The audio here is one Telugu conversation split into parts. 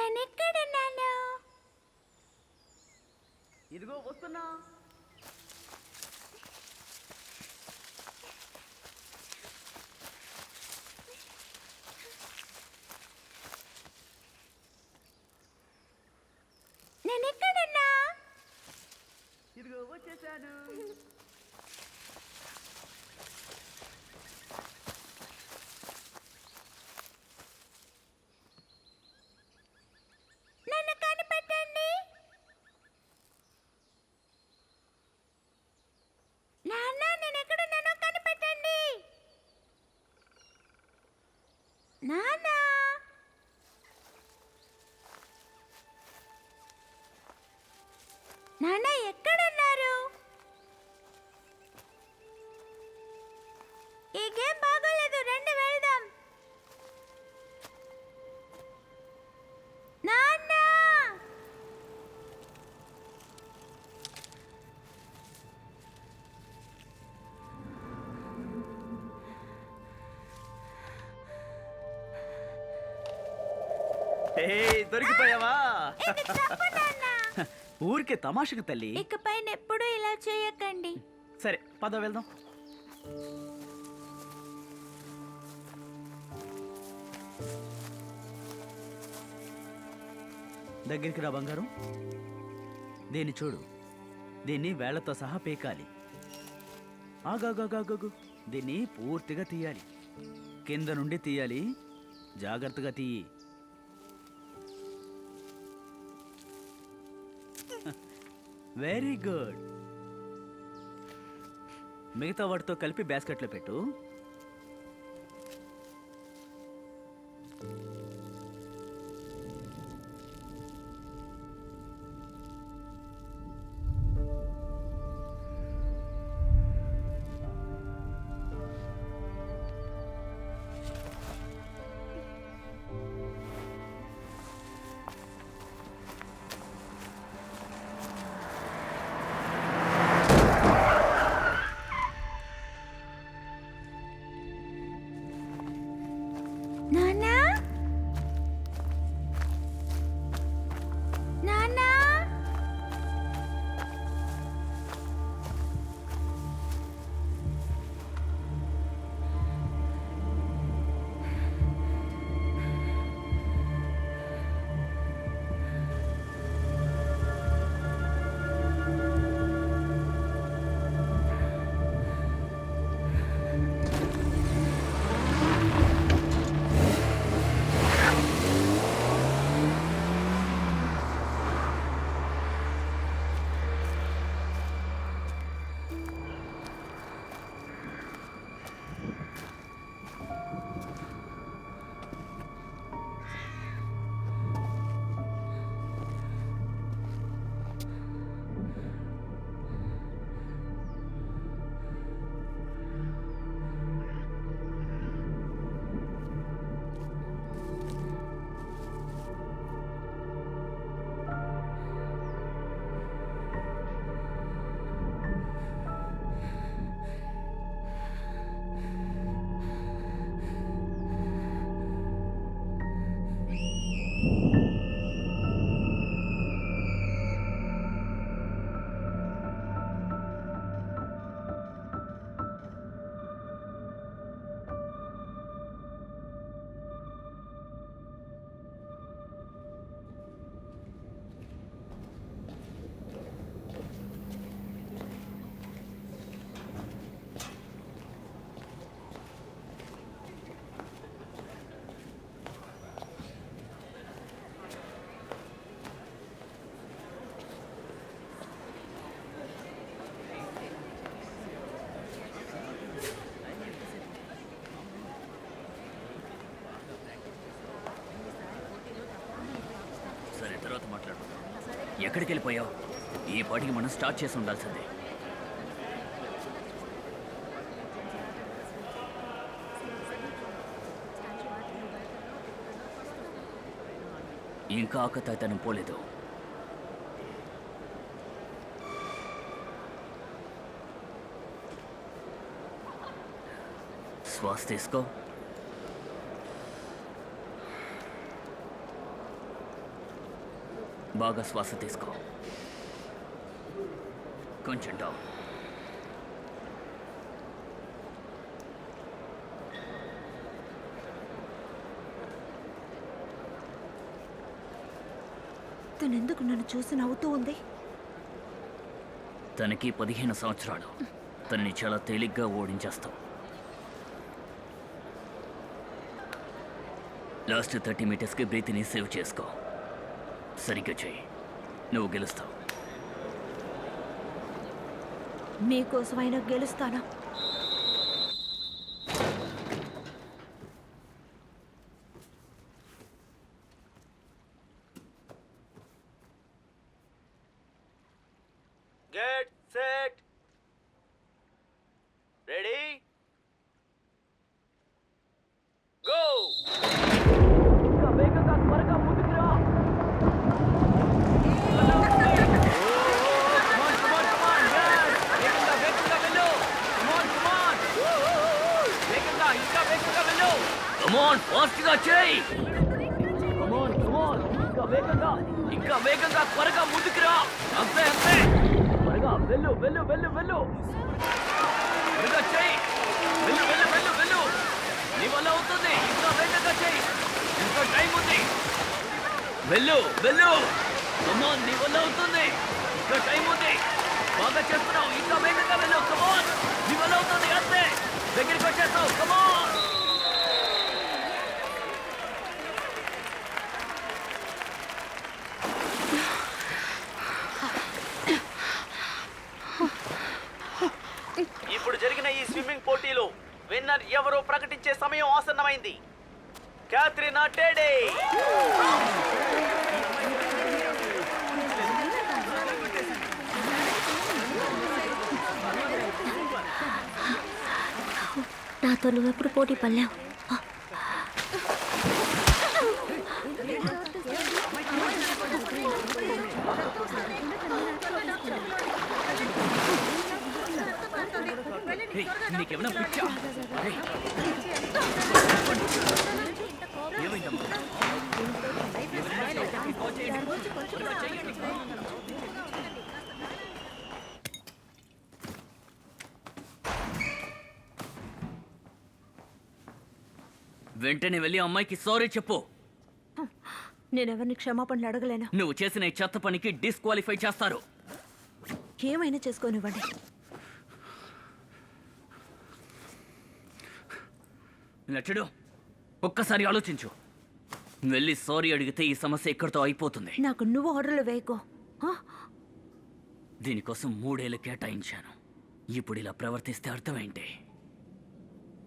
నేనెక్కడున్నాను? ఇదిగో వస్తున్నా. నేనెక్కడున్నా? ఇదిగో వచ్చేసాను. నన్ను కనిపెట్టండి. నాన్న, నేనెక్కడున్నానో కనిపెట్టండి. నాన్న, నాన్న ఎక్కడున్నారు? ఈ గేమ్ బాగోలేదు, రండి వెళ్దాం. నాన్న, దొరికిపోయావా? ఇది తప్పు నాన్న. ఊరికే తమాషకు తల్లి. ఇకపై ఎప్పుడూ ఇలా చేయకండి. సరే పద వెళ్దాం. దగ్గరికి రా బంగారం. దీన్ని చూడు. దీన్ని వేళ్లతో సహా పీకాలి. ఆగాగాగాగు. దీన్ని పూర్తిగా తీయాలి. కింద నుండి తీయాలి. జాగ్రత్తగా తీయి. Very good. మిగతా వాటితో కలిపి బాస్కెట్లో పెట్టు. నాన్న, నాన్న, సరే తర్వాత మాట్లాడు. ఎక్కడికి వెళ్ళిపోయావు? ఈ పాటికి మనం స్టార్ట్ చేసి ఉండాల్సిందే. ఇంకా ఆకతాయితనం పోలేదు. శ్వాస తీసుకో. బాగా శ్వాస తీసుకో. కొంచెం డౌన్. తనెందుకు నన్ను చూసి నవ్వుతూ ఉంది? తనకి 15 సంవత్సరాలు. తనని చాలా తేలిగ్గా ఓడించేస్తాం. లాస్ట్ 30 మీటర్స్కి బ్రీత్ని సేవ్ చేసుకో. సరిగ్గా చెయ్యి, నువ్వు గెలుస్తావు. మీకోసమైనా గెలుస్తానా? Get set. Ready? Go. వేగంగా త్వరగా ముందుకు రా. Come on, ఫాస్ట్గా చేయి. ఇంకా వేగంగా త్వరగా ముందుకు రా. అంతే అంతే. త్వరగా వెళ్ళు వెళ్ళు వెళ్ళు వెళ్ళు. త్వరగా చేయి. వెళ్ళు వెళ్ళు వెళ్ళు వెళ్ళు. నీ వల్ల అవుతుంది. ఇంకా వేగంగా చేయి. ఇంకా టైం ఉంది. వెళ్ళు వెళ్ళు. కమాన్, నీ వల్ల అవుతుంది. ఇంకా టైం ఉంది. బాగా చేస్తున్నావు. ఇంకా వేగంగా వెళ్ళు. కమాన్, నీ వల్ల అవుతుంది. అంతే, దగ్గరికి వచ్చేస్తావు. కమాన్. ఇప్పుడు జరిగిన ఈ స్విమ్మింగ్ పోటీలో విన్నర్ ఎవరో ప్రకటించే సమయం ఆసన్నమైంది. క్యాథరినా టేడే. నాతో నువ్వెప్పుడు పోటీ పడలేవు. నీకేమైనా పిచ్చా? ఏమైందమ్మా? వెంటనే వెళ్ళి అమ్మాయికి సారీ చెప్పు. నేనెవరిని క్షమాపణలు అడగలేను. నువ్వు చేసిన ఈ చెత్త పనికి డిస్క్వాలిఫై చేస్తారు. ఏమైనా చేసుకోనివ్వండి. నటుడు, ఒక్కసారి ఆలోచించు. వెళ్ళి సారీ అడిగితే ఈ సమస్య ఇక్కడితో అయిపోతుంది. నాకు నువ్వు ఆర్డర్లు వేయకో. దీనికోసం 3 ఏళ్ళు కేటాయించాను. ఇప్పుడు ఇలా ప్రవర్తిస్తే అర్థం ఏంటి?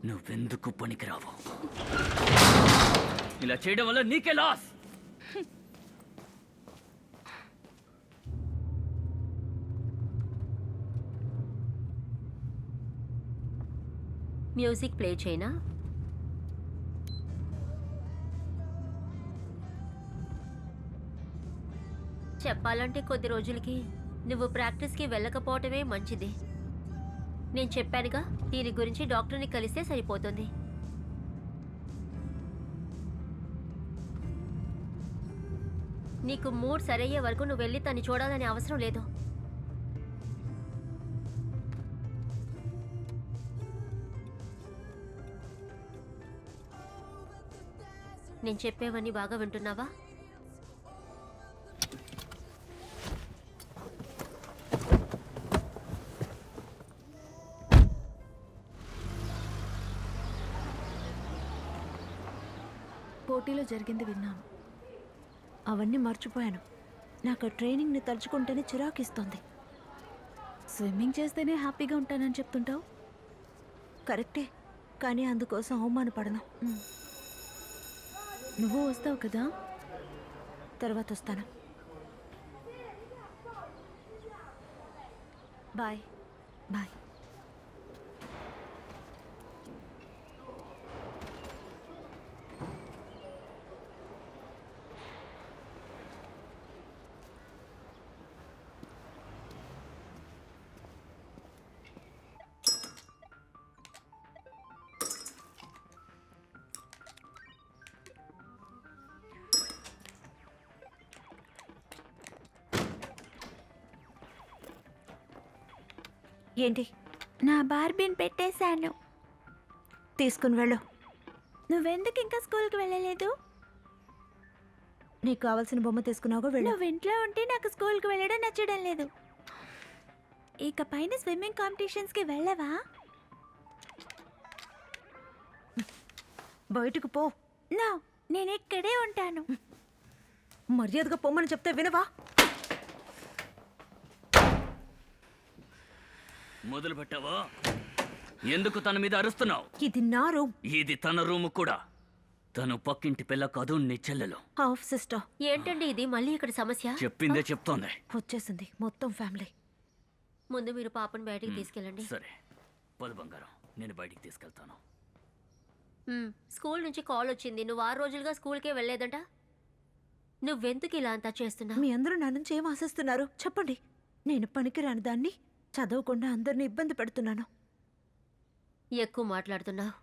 నువ్వెందుకు పనికిరావు. ఇలా చేయడం వల్ల నీకే లాస్. మ్యూజిక్ ప్లే చేయనా? చెప్పాలంటే కొద్ది రోజులకి నువ్వు ప్రాక్టీస్కి వెళ్ళకపోవటమే మంచిది. నేను చెప్పానుగా, దీని గురించి డాక్టర్ని కలిస్తే సరిపోతుంది. నీకు మూడ్ సరయ్యే వరకు నువ్వు వెళ్ళి తన్ని చూడాలనే అవసరం లేదు. నేను చెప్పేవన్నీ బాగా వింటున్నావా? పోటీలో జరిగింది విన్నాను. అవన్నీ మర్చిపోయాను. నాకు ఆ ట్రైనింగ్ని తలుచుకుంటేనే చిరాకిస్తుంది. స్విమ్మింగ్ చేస్తేనే హ్యాపీగా ఉంటానని చెప్తుంటావు. కరెక్టే, కానీ అందుకోసం అవమానపడను. నువ్వు వస్తావు కదా? తర్వాత వస్తాను. Bye bye. ఏంటి? నా బార్బీని పెట్టేశాను. తీసుకుని వెళ్ళు. నువ్వెందుకు ఇంకా స్కూల్కి వెళ్ళలేదు? నీకు కావాల్సిన బొమ్మ తీసుకున్నావు, వెళ్ళు. నువ్వు ఇంట్లో ఉంటే నాకు స్కూల్కి వెళ్ళడం నచ్చడం లేదు. ఇక పైన స్విమ్మింగ్ కాంపిటీషన్స్కి వెళ్ళవా? బయటకు పో. నా నేను ఇక్కడే ఉంటాను. మర్యాదగా పొమ్మని చెప్తే వినవా? మొదలు పెట్టావా? ఎందుకు తన మీద అరుస్తున్నావు? ఇది నా రూమ్. ఇది తన రూము కూడా. తను పక్కింటి పిల్ల కాదు, నీ చెల్లెలు. Half sister. ఏంటండి ఇది మళ్ళీ ఇక్కడ సమస్య? చెప్పిందే చెప్తోంది. వచ్చేసింది మొత్తం ఫ్యామిలీ. ముందు మీరు పాపను బయటికి తీసుకెళ్ళండి. సరే పదు బంగారం, నేను బయటికి తీసుకెళ్తాను. స్కూల్ నుంచి కాల్ వచ్చింది. నువ్వు 6 రోజులుగా స్కూల్కే వెళ్ళలేదంట. నువ్వెందుకు ఇలా అంతా చేస్తున్నావు? మీ అందరూ నా నుంచి ఏం ఆశిస్తున్నారు చెప్పండి. నేను పనికిరాని దాన్ని, చదవకుండా అందరిని ఇబ్బంది పెడుతున్నాను. ఎక్కువ మాట్లాడుతున్నావు.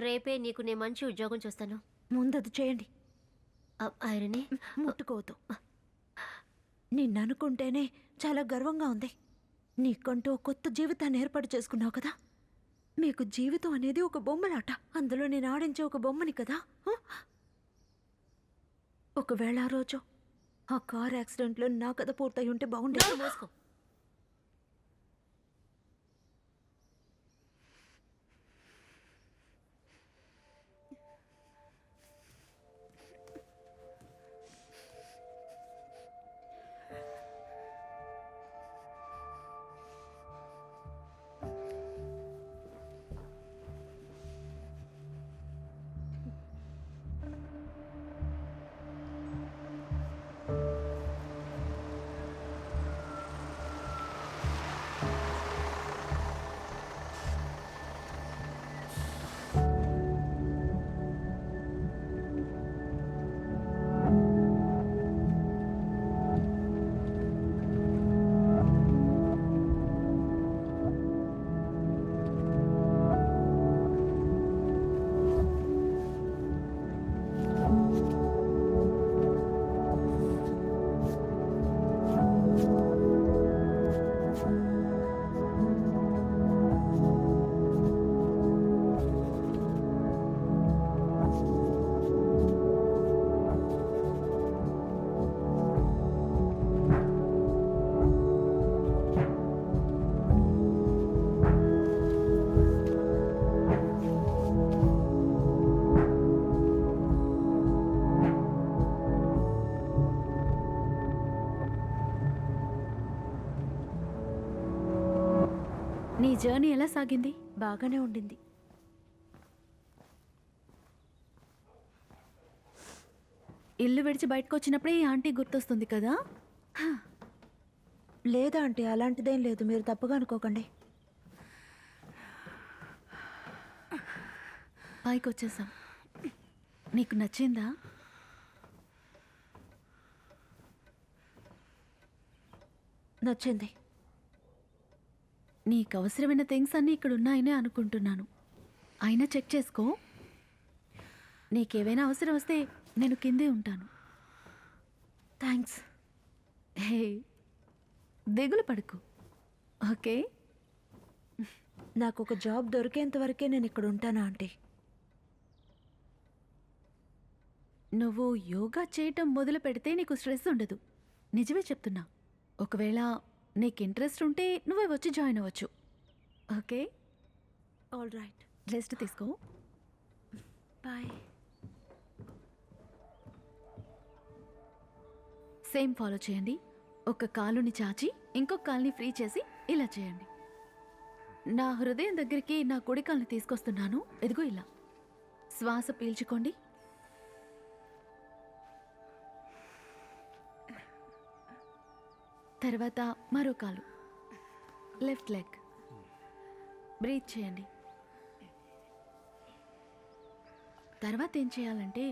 రేపే నీకు నేను మంచి ఉద్యోగం చూస్తాను. ముందు అది చేయండి. ఐరని ముట్టుకోవద్దు. నిన్ను అనుకుంటేనే చాలా గర్వంగా ఉంది. నీకంటూ ఒక కొత్త జీవితాన్ని ఏర్పాటు చేసుకున్నావు కదా. మీకు జీవితం అనేది ఒక బొమ్మలాట. అందులో నేను ఆడించే ఒక బొమ్మని కదా. ఒకవేళ ఆ రోజు ఆ కార్ యాక్సిడెంట్లో నా కథ పూర్తయి ఉంటే బాగుండేది. మోసుకో. నీ జర్నీ ఎలా సాగింది? బాగానే ఉండింది. ఇల్లు విడిచి బయటకు వచ్చినప్పుడే ఈ ఆంటీ గుర్తొస్తుంది కదా. లేదా అంటే అలాంటిదేం లేదు, మీరు తప్పుగా అనుకోకండి. పైకి వచ్చేసాం. నీకు నచ్చిందా? నచ్చింది. నీకు అవసరమైన థింగ్స్ అన్నీ ఇక్కడ ఉన్నాయని అనుకుంటున్నాను. అయినా చెక్ చేసుకో. నీకేవైనా అవసరం వస్తే నేను కిందే ఉంటాను. థ్యాంక్స్. హే, దిగులు పడుకు, ఓకే? నాకు ఒక జాబ్ దొరికేంత వరకే నేను ఇక్కడ ఉంటానా ఆంటీ? నువ్వు యోగా చేయటం మొదలు పెడితే నీకు స్ట్రెస్ ఉండదు. నిజమే చెప్తున్నా. ఒకవేళ నీకు ఇంట్రెస్ట్ ఉంటే నువ్వే వచ్చి జాయిన్ అవ్వచ్చు, ఓకే? All right. రెస్ట్ తీసుకో. బాయ్. సేమ్ ఫాలో చేయండి. ఒక కాలుని చాచి ఇంకొక కాలుని ఫ్రీ చేసి ఇలా చేయండి. నా హృదయం దగ్గరికి నా కుడి కాలుని తీసుకొస్తున్నాను. ఎదుగో ఇలా. శ్వాస పీల్చుకోండి. తర్వాత మరో కాలు, లెఫ్ట్ లెగ్. బ్రీత్ చేయండి. తర్వాత ఏం చేయాలంటే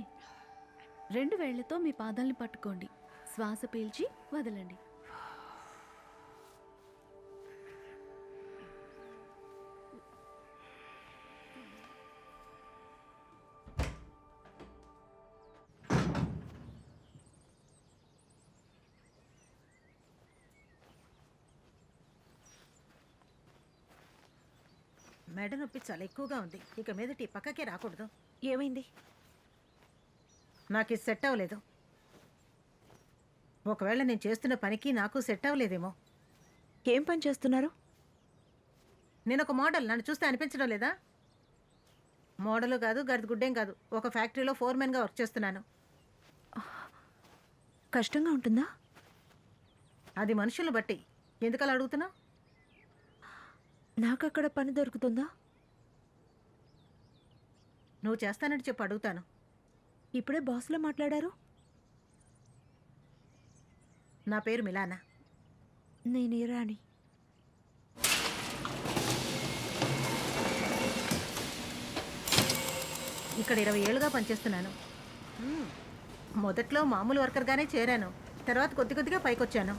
2 వేళ్లతో మీ పాదాలని పట్టుకోండి. శ్వాస పీల్చి వదలండి. మెడ నొప్పి చాలా ఎక్కువగా ఉంది. ఇక మీదటి పక్కకే రాకూడదు. ఏమైంది? నాకు ఇది సెట్ అవ్వలేదు. ఒకవేళ నేను చేస్తున్న పనికి నాకు సెట్ అవ్వలేదేమో. ఏం పని చేస్తున్నారు? నేను ఒక మోడల్, నన్ను చూస్తే అనిపించడం లేదా? మోడలు కాదు, గడిది గుడ్డేం కాదు. ఒక ఫ్యాక్టరీలో ఫోర్మెన్గా వర్క్ చేస్తున్నాను. కష్టంగా ఉంటుందా? అది మనుషులను బట్టి. ఎందుకలా అడుగుతున్నావు? నాకు అక్కడ పని దొరుకుతుందా? నువ్వు చేస్తానని చెప్పు, అడుగుతాను. ఇప్పుడే బాస్లో మాట్లాడారు. నా పేరు మిలానా. నేను రాణి. ఇక్కడ 20 ఏళ్ళుగా పనిచేస్తున్నాను. మొదట్లో మామూలు వర్కర్గానే చేరాను. తర్వాత కొద్ది కొద్దిగా పైకొచ్చాను.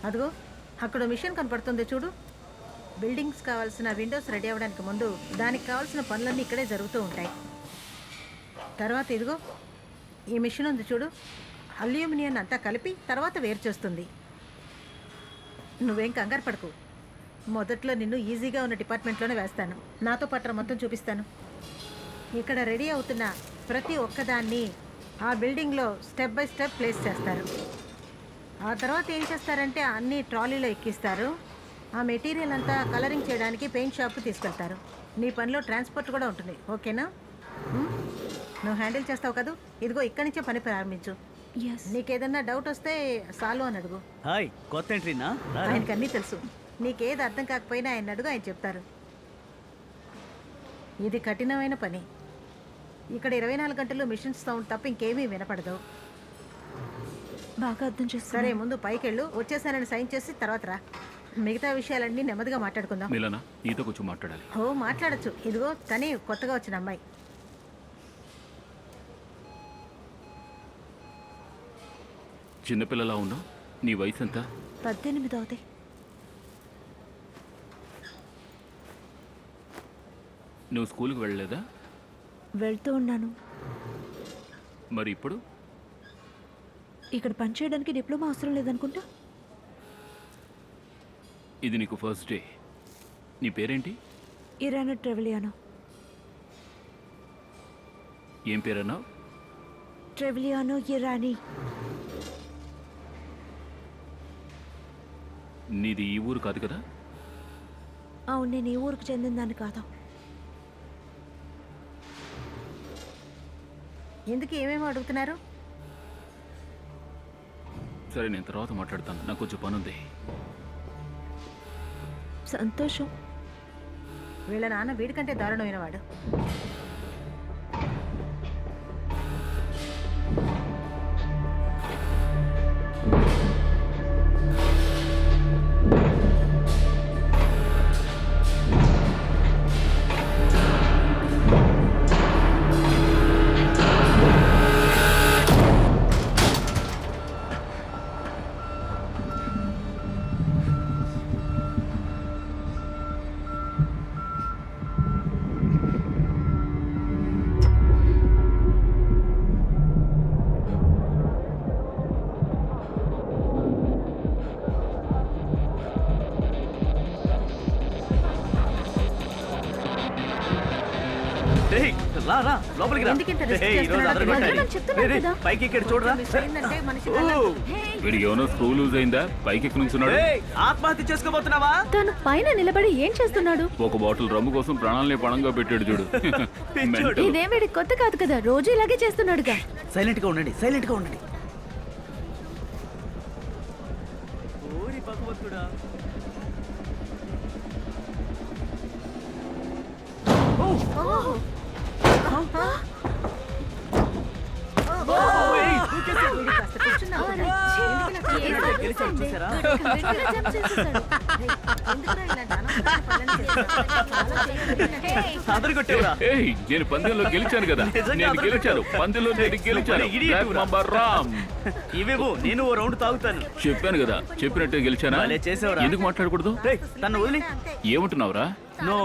అదిగో అక్కడ మిషన్ కనపడుతుంది చూడు. బిల్డింగ్స్ కావాల్సిన విండోస్ రెడీ అవ్వడానికి ముందు దానికి కావాల్సిన పనులన్నీ ఇక్కడే జరుగుతూ ఉంటాయి. తర్వాత ఇదిగో ఈ మిషన్ ఉంది చూడు. అల్యూమినియం అంతా కలిపి తర్వాత వేరు చేస్తుంది. నువ్వేం కంగారు పడకు. మొదట్లో నిన్ను ఈజీగా ఉన్న డిపార్ట్మెంట్లోనే వేస్తాను. నాతో పట్ల మొత్తం చూపిస్తాను. ఇక్కడ రెడీ అవుతున్న ప్రతి ఒక్కదాన్ని ఆ బిల్డింగ్లో స్టెప్ బై స్టెప్ ప్లేస్ చేస్తారు. ఆ తర్వాత ఏం చేస్తారంటే అన్ని ట్రాలీలో ఎక్కిస్తారు. ఆ మెటీరియల్ అంతా కలరింగ్ చేయడానికి పెయింట్ షాప్కి తీసుకెళ్తారు. నీ పనిలో ట్రాన్స్పోర్ట్ కూడా ఉంటుంది. ఓకేనా? నువ్వు హ్యాండిల్ చేస్తావు కదా. ఇదిగో ఇక్కడి నుంచే పని ప్రారంభించు. ఎస్. నీకేదన్నా డౌట్ వస్తే సాల్వ్ అని అడుగు. హాయ్, కొత్త ఎంట్రీనా? ఆయనకి అన్నీ తెలుసు. నీకేది అర్థం కాకపోయినా ఆయన అడుగు, ఆయన చెప్తారు. ఇది కఠినమైన పని. ఇక్కడ 24 గంటలు మిషన్ సౌండ్ తప్ప ఇంకేమీ వినపడదు. బాగా అర్థం సరే, చేసుకున్నాను. ముందు పైకెళ్ళు. వచ్చేసానని సైన్ చేసి తర్వాత రా. మిగతా విషయాలన్నీ నెమ్మదిగా మాట్లాడుకుందాం. మిలనా, నీతో కొంచెం మాట్లాడాలి. ఓ, మాట్లాడచ్చు. ఇదిగో తనే కొత్తగా వచ్చిన అమ్మాయి. చిన్నపిల్లలా ఉన్నావు. నీ వయసు ఎంత? 18 అవుతాయి. నువ్వు స్కూల్కి వెళ్ళలేదా? వెళ్తూ ఉన్నాను. మరి ఇప్పుడు? ఇక్కడ పని చేయడానికి డిప్లొమా అవసరం లేదనుకుంటా. ఇది నీకు ఫస్ట్ డే. నీ పేరేంటి? ఇరానా ట్రెవిలియానో. ఏం పేరన్నావు? ట్రెవిలియానో ఇరానీ. నీది ఈ ఊరు కాదు కదా? అవును, నేను ఈ ఊరికి చెందిన దాన్ని కాదు. ఎందుకు ఏమేమో అడుగుతున్నారు? సరే, నేను తర్వాత మాట్లాడతాను. నాకు కొంచెం పని ఉంది. సంతోషం. వీళ్ళ నాన్న వీడికంటే దారుణమైన వాడు. రా రా, లోపలికి రా. ఎందుకు ఇంత risk ఏయ్, ఈరోజు చేస్తున్నాడు? అదరగొట్టాలి. వదలమని చెప్తున్నాను రేయ్, కదా. పైకి ఇక్కడ చూడరా. మిస్ అయిందంటే మనిషి ఓ, వెళ్ళాలి. వీడికి ఏమైనా స్క్రూ లూజ్ అయిందా? పైకి ఎక్కి నుంచున్నాడు. ఏయ్, ఆత్మహత్య చేసుకోబోతున్నావా? తను పైన నిలబడి ఏం చేస్తున్నాడు? ఒక బాటిల్ రమ్ము కోసం ప్రాణాలని పణంగా పెట్టాడు చూడు. పిచ్చోడు. ఇదేం వీడికి కొత్త కాదు కదా, రోజు ఇలాగే చేస్తున్నాడుగా. సైలెంట్ గా ఉండండి, సైలెంట్ గా ఉండండి. ఓరి భగవంతుడా. ఏయ్, దూకేశాడు. వీడు కాస్త కూర్చున్నావు కదా. ఎందుకు ఇలా చేస్తున్నాడు? గెలిచాడు, చూసారా? గట్టిగా jump చేసేసాడు. ఎందుకురా ఇలాంటి అనవసరమైన పనులన్నీ చేస్తున్నావు? చాలా చేయకూడదు. అదరగొట్టేవరా. ఏయ్, నేను పందెంలో గెలిచాను కదా. నిజంగా నేను అదరగొట్టావు. గెలిచాను. పందెంలో నేను గెలిచాను. ఇడియట్ బ్లాక్ రా. నంబర్ రామ్. ఇవేవో నేను ఓ రౌండ్ తాగుతాను. చెప్పాను కదా, చెప్పినట్టే గెలిచానా? భలే చేసావురా. ఎందుకు మాట్లాడకూడదు? రేయ్, తను వదిలి. ఏమంటున్నావురా? నో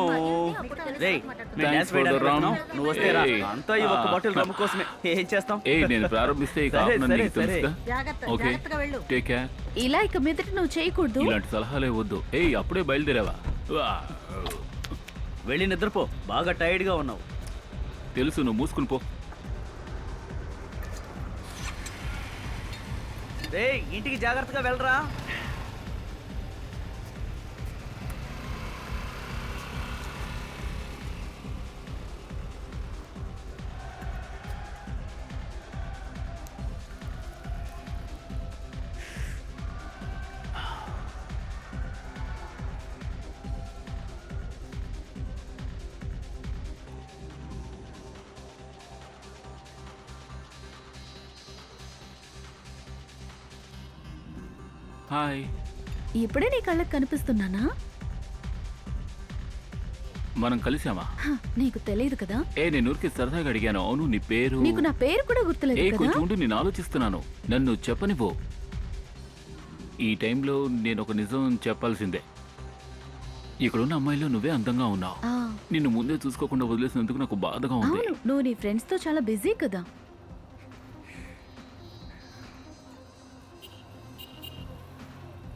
రేయ్ మేము డాన్స్ వేయడానికి ram. వెళ్తున్నాం. నువ్వు వస్తే రా Hey. అంతా ఈ ఒక్క బాటిల్ రమ్ము కోసమే ఏం చేస్తాం ఏ నేను ప్రారంభిస్తే ఇక సరే, ఆపనని నీకు సరే, తెలుసుగా జాగ్రత్త ఓకే జాగ్రత్తగా వెళ్ళు. Take care. ఇలా ఇక మీదట నువ్వు చేయకూడదు. ఇలాంటి సలహాలే వద్దు. ఏయ్ అప్పుడే బయలుదేరావా వా. వెళ్ళి నిద్రపో బాగా టైర్డ్ గా ఉన్నావు. తెలుసు, నువ్వు మూసుకుని పో. రేయ్ ఇంటికి జాగ్రత్తగా వెళ్ళరా. హాయ్. ఇప్పుడే నీ కళ్ళకి కనిపిస్తున్నానా? మనం కలిసామా? హ, నీకు తెలియదు కదా. ఏ నేను ఊరికి సరదాగా అడిగాను. అవును నీ పేరు? నీకు నా పేరు కూడా ఏ గుర్తులేదు కదా. కొంచెం ఉండు, నేను ఆలోచిస్తున్నాను. నన్ను చెప్పనివ్వు. ఈ టైంలో నేను ఒక నిజం చెప్పాల్సిందే. ఇక్కడున్న అమ్మాయిలో నువ్వే అందంగా ఉన్నావు. ఆ, నిన్ను ముందే చూసుకోకుండా వదిలేసినందుకు నాకు బాధగా ఉంది. అవును, నువ్వు నీ ఫ్రెండ్స్ తో చాలా బిజీ కదా.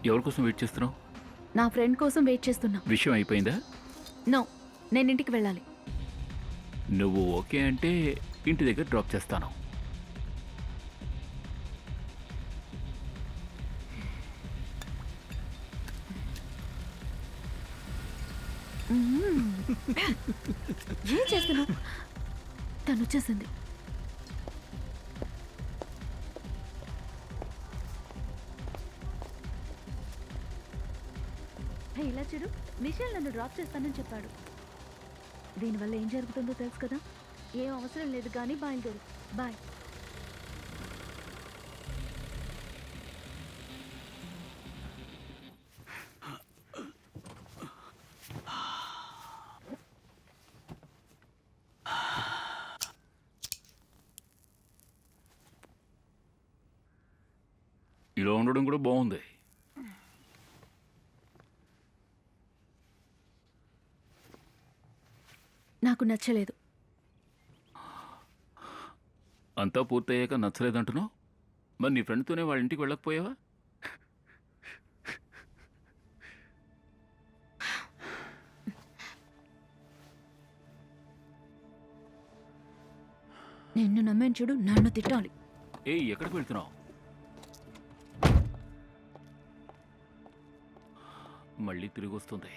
ఎవరి కోసం వెయిట్ చేస్తున్నావు? నా ఫ్రెండ్ కోసం వెయిట్ చేస్తున్నా. విషయం అయిపోయిందా? నో, నేను ఇంటికి వెళ్ళాలి. నువ్వు ఓకే అంటే ఇంటి దగ్గర డ్రాప్ చేస్తాను. ఏం చేస్తున్నావు? తను వచ్చేసింది. హే, ఇలా చూడు, మిషేల్ నన్ను డ్రాప్ చేస్తానని చెప్పాడు. దీనివల్ల ఏం జరుగుతుందో తెలుసు కదా. ఏం అవసరం లేదు కానీ బయలుదేరు. బాయ్. ఇలా ఉండడం కూడా బాగుంది. నాకు నచ్చలేదు. అంతా పూర్తయ్యాక నచ్చలేదంటున్నావు? మరి నీ ఫ్రెండ్తోనే వాళ్ళ ఇంటికి వెళ్ళకపోయావా? నిన్ను నమ్మాను చూడు, నన్ను తిట్టాలి. ఏయ్ ఎక్కడికి వెళ్తున్నావు? మళ్ళీ తిరిగి వస్తుంది.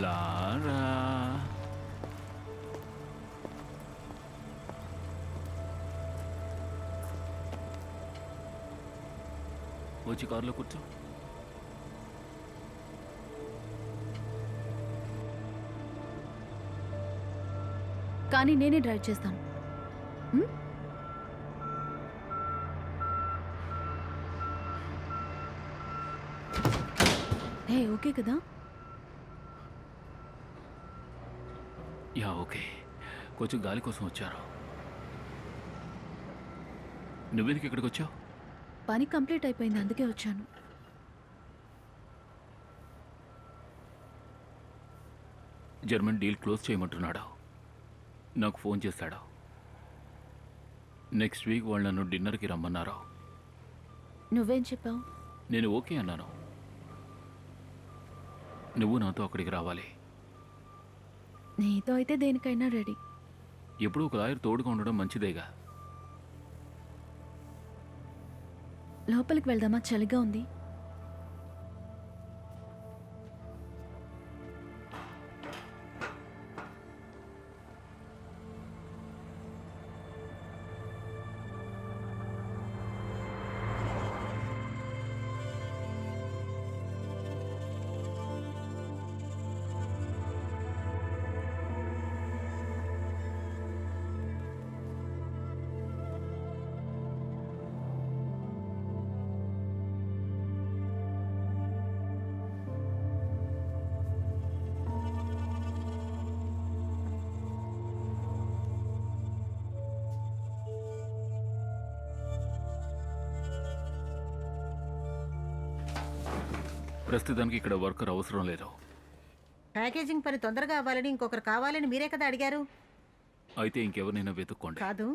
లారా వచ్చి కారులో కూర్చో. కానీ నేనే డ్రైవ్ చేస్తాను. ఉమ్? హే, ఓకే కదా. Yeah okay. కొంచెం గాలి కోసం వచ్చారు. నువ్వెందుకు ఇక్కడికి వచ్చావు? పని కంప్లీట్ అయిపోయింది, అందుకే వచ్చాను. జర్మన్ డీల్ క్లోజ్ చేయమంటున్నాడు. నాకు ఫోన్ చేశాడు. నెక్స్ట్ వీక్ వాళ్ళు నన్ను డిన్నర్కి రమ్మన్నారు. నువ్వేం చెప్పావు? నేను ఓకే అన్నాను. నువ్వు నాతో అక్కడికి రావాలి. నీతో అయితే దేనికైనా రెడీ. ఎప్పుడూ ఒక లాయర్ తోడుగా ఉండడం మంచిదేగా. లోపలికి వెళ్దామా? చలిగా ఉంది. ప్రస్తుతానికి ఇక్కడ వర్కర్ అవసరం లేదు. ప్యాకేజింగ్ పని తొందరగా అవ్వాలని ఇంకొకరు కావాలని మీరే కదా అడిగారు. అయితే ఇంకెవరినైనా వెతుక్కోండి. కాదు,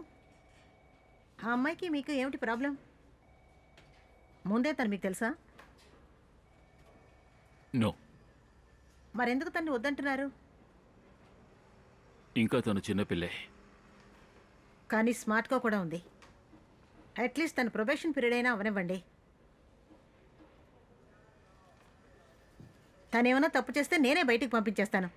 ఆ అమ్మాయికి మీకు ఏమిటి ప్రాబ్లం? ముందే తను మీకు తెలుసా? నో, మరెందుకు తను వద్దంటున్నారు? ఇంకా తను చిన్నపిల్లే. కానీ స్మార్ట్గా కూడా ఉంది. అట్లీస్ట్ తన ప్రొబేషన్ పీరియడ్ అయినా అవనివ్వండి. తనేమైనా తప్పు చేస్తే నేనే బయటికి పంపించేస్తాను.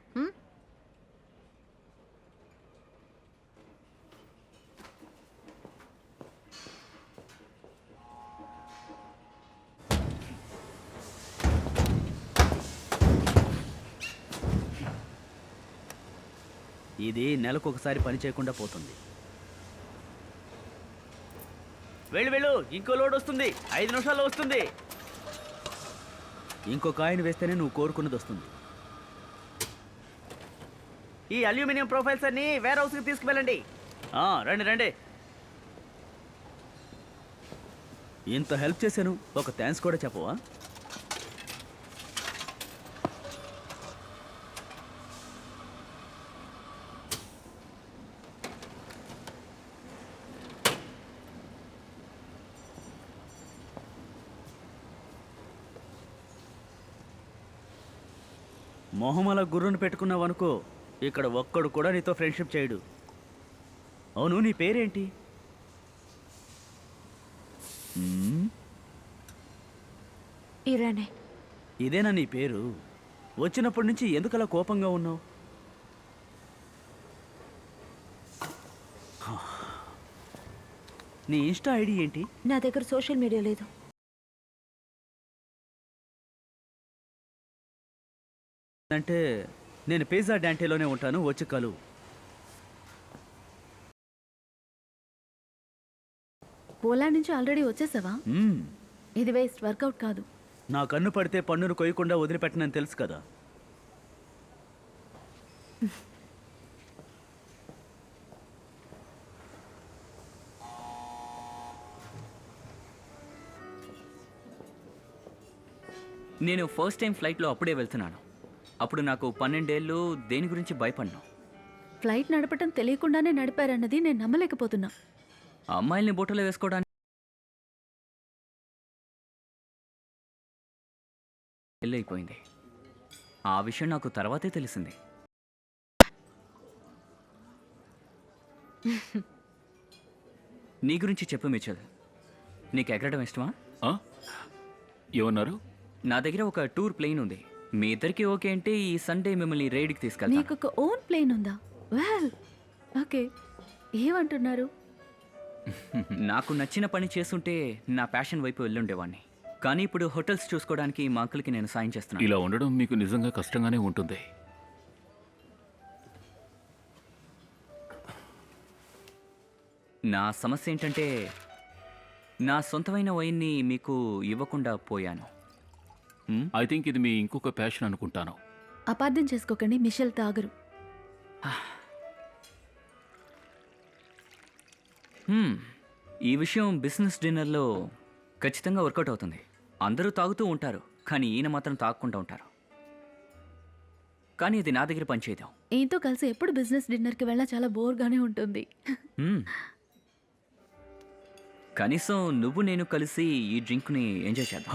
ఇది నెలకు ఒకసారి పని చేయకుండా పోతుంది. వెళ్ళు వెళ్ళు, ఇంకో లోడ్ వస్తుంది, 5 నిమిషాల్లో వస్తుంది. ఇంకొక ఆయన వేస్తేనే నువ్వు కోరుకున్నది వస్తుంది. ఈ అల్యూమినియం ప్రొఫైల్స్ అన్ని వేర్ హౌస్కి తీసుకువెళ్ళండి. రండి రండి. ఇంత హెల్ప్ చేశాను, ఒక థ్యాంక్స్ కూడా చెప్పవా? మొహమల గుర్రును పెట్టుకున్నావనుకో, ఇక్కడ ఒక్కడు కూడా నీతో ఫ్రెండ్షిప్ చేయడు. అవును, నీ పేరేంటి? ఇరానే. ఇదేనా నీ పేరు? వచ్చినప్పటి నుంచి ఎందుకలా కోపంగా ఉన్నావు? నీ ఇన్స్టా ఐడి ఏంటి? నా దగ్గర సోషల్ మీడియా లేదు. అంటే నేను పిజ్జా డాంటేలోనే ఉంటాను, వచ్చి కలు. పోలాండ్ నుంచి ఆల్రెడీ వచ్చేసావా? ఇది వేస్ట్, వర్కౌట్ కాదు. నా కన్ను పడితే పన్నును కొయ్యకుండా వదిలిపెట్టనని తెలుసు కదా. నేను ఫస్ట్ టైం ఫ్లైట్లో అప్పుడే వెళ్తున్నాను. అప్పుడు నాకు 12 ఏళ్ళు, దేని గురించి భయపడ్ను. ఫ్లైట్ నడపటం తెలియకుండానే నడిపారన్నది నేను నమ్మలేకపోతున్నా. అమ్మాయిల్ని బొట్టలో వేసుకోవడానికి పెళ్ళైపోయింది. ఆ విషయం నాకు తర్వాతే తెలిసింది. నీ గురించి చెప్పు మిచెల్. నీకు ఎగరడం ఇష్టమా? ఏమన్నారు? నా దగ్గర ఒక టూర్ ప్లేన్ ఉంది. మీ ఇద్దరికి ఓకే అంటే ఈ సండే మిమ్మల్ని రైడ్కి తీసుకెళ్తాను. నీకు ఒక ఓన్ ప్లేన్ ఉందా? Well, okay. ఏమంటున్నారు? నాకు నచ్చిన పని చేస్తుంటే నా ప్యాషన్ వైపు వెళ్ళుండేవాడిని. కానీ ఇప్పుడు హోటల్స్ చూసుకోవడానికి మా అంకుల్కి నేను సాయం చేస్తున్నాను. ఇలా ఉండడం మీకు నిజంగా కష్టంగానే ఉంటుంది. నా సమస్య ఏంటంటే నా సొంతమైన వైన్ని మీకు ఇవ్వకుండా పోయాను. ఐ థింక్ ఇది మీ ఇంకొక ప్యాషన్ అనుకుంటాను. అపార్థం చేసుకోకండి, మిషెల్ తాగరు. ఈ విషయం బిజినెస్ డిన్నర్లో ఖచ్చితంగా వర్కౌట్ అవుతుంది. అందరూ తాగుతూ ఉంటారు, కానీ ఈయన మాత్రం తాగకుండా ఉంటారు. కానీ ఇది నా దగ్గర పనిచేద్దాం. ఈయనతో కలిసి ఎప్పుడు బిజినెస్ డిన్నర్కి వెళ్ళా చాలా బోర్గానే ఉంటుంది. కనీసం నువ్వు నేను కలిసి ఈ డ్రింక్ని ఎంజాయ్ చేద్దాం.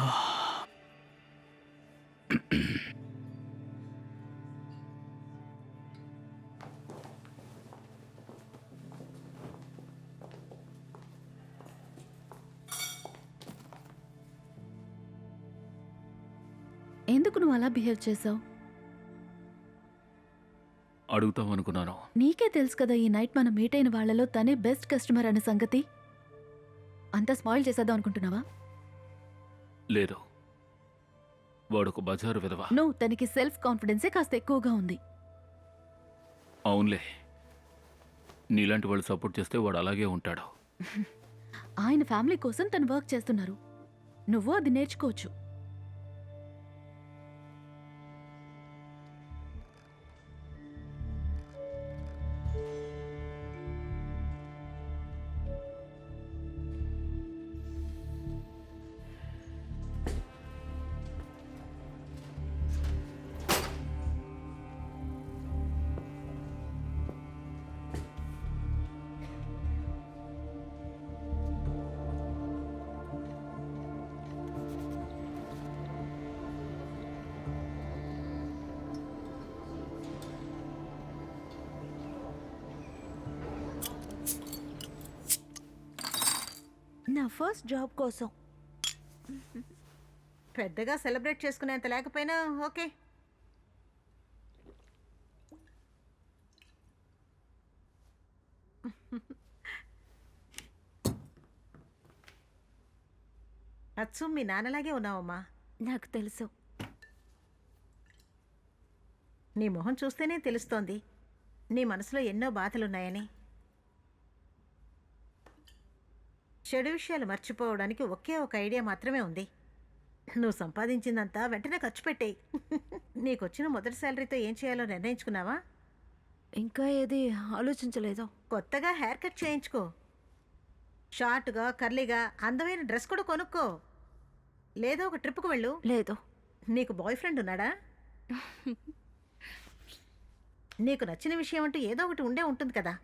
ఎందుకు నువ్వు అలా బిహేవ్ చేసావు? అడుగుతాం అనుకున్నాను. నీకే తెలుసు కదా ఈ నైట్ మనం మీట్ అయిన వాళ్ళలో తనే బెస్ట్ కస్టమర్ అనే సంగతి. అంతా స్పాయిల్ చేసేద్దాం అనుకుంటున్నావా? లేదు, వాడొక బజారు విధవా. నువ్వు తనకి సెల్ఫ్ కాన్ఫిడెన్సే కాస్త ఎక్కువగా ఉంది. అవునులే, నీలాంటి వాళ్ళు సపోర్ట్ చేస్తే వాడు అలాగే ఉంటాడు. ఆయన ఫ్యామిలీ కోసం తను వర్క్ చేస్తున్నారు. నువ్వు అది నేర్చుకోవచ్చు. నా ఫస్ట్ జాబ్ కోసం. పెద్దగా సెలబ్రేట్ చేసుకునేంత లేకపోయినా ఓకే. అచ్చు మీ నాన్నలాగే ఉన్నావమ్మా. నాకు తెలుసు. నీ మొహం చూస్తేనే తెలుస్తోంది నీ మనసులో ఎన్నో బాధలున్నాయని. చెడు విషయాలు మర్చిపోవడానికి ఒకే ఒక ఐడియా మాత్రమే ఉంది. నువ్వు సంపాదించిందంతా వెంటనే ఖర్చు పెట్టేయి. నీకొచ్చిన మొదటి శాలరీతో ఏం చేయాలో నిర్ణయించుకున్నావా? ఇంకా ఏది ఆలోచించలేదు. కొత్తగా హెయిర్ కట్ చేయించుకో. షార్ట్గా కర్లీగా అందమైన డ్రెస్ కూడా కొనుక్కో. లేదో ఒక ట్రిప్కు వెళ్ళు. లేదు. నీకు బాయ్ ఫ్రెండ్ ఉన్నాడా? నీకు నచ్చిన విషయం అంటూ ఏదో ఒకటి ఉండే ఉంటుంది కదా.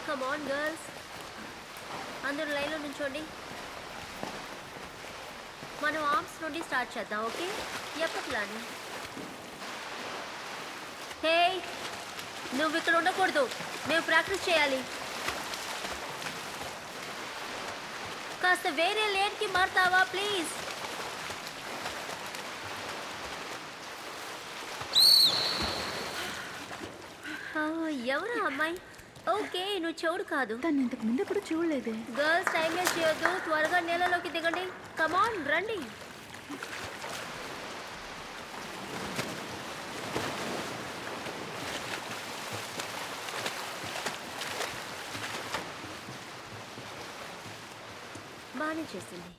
కమ్ ఆన్ గర్ల్స్, అందరూ లైన్లో నుంచోండి. మనం ఆర్మ్స్ నుండి స్టార్ట్ చేద్దాం. ఓకే, ఎప్పట్లానే. హే, నువ్వు ఇక్కడ ఉండకూడదు, మేము ప్రాక్టీస్ చేయాలి. కాస్త వేరే లేన్కి మారుతావా ప్లీజ్? ఎవరా అమ్మాయి? ఓకే, నువ్వు చెవుడు కాదు. తను ఇంతకు ముందు ఎప్పుడు చూడలేదే. గర్ల్స్ టైం వేస్ట్ చేయొద్దు, త్వరగా నీళ్ళలోకి దిగండి. కమాన్, రండి. బాగానే చేసింది.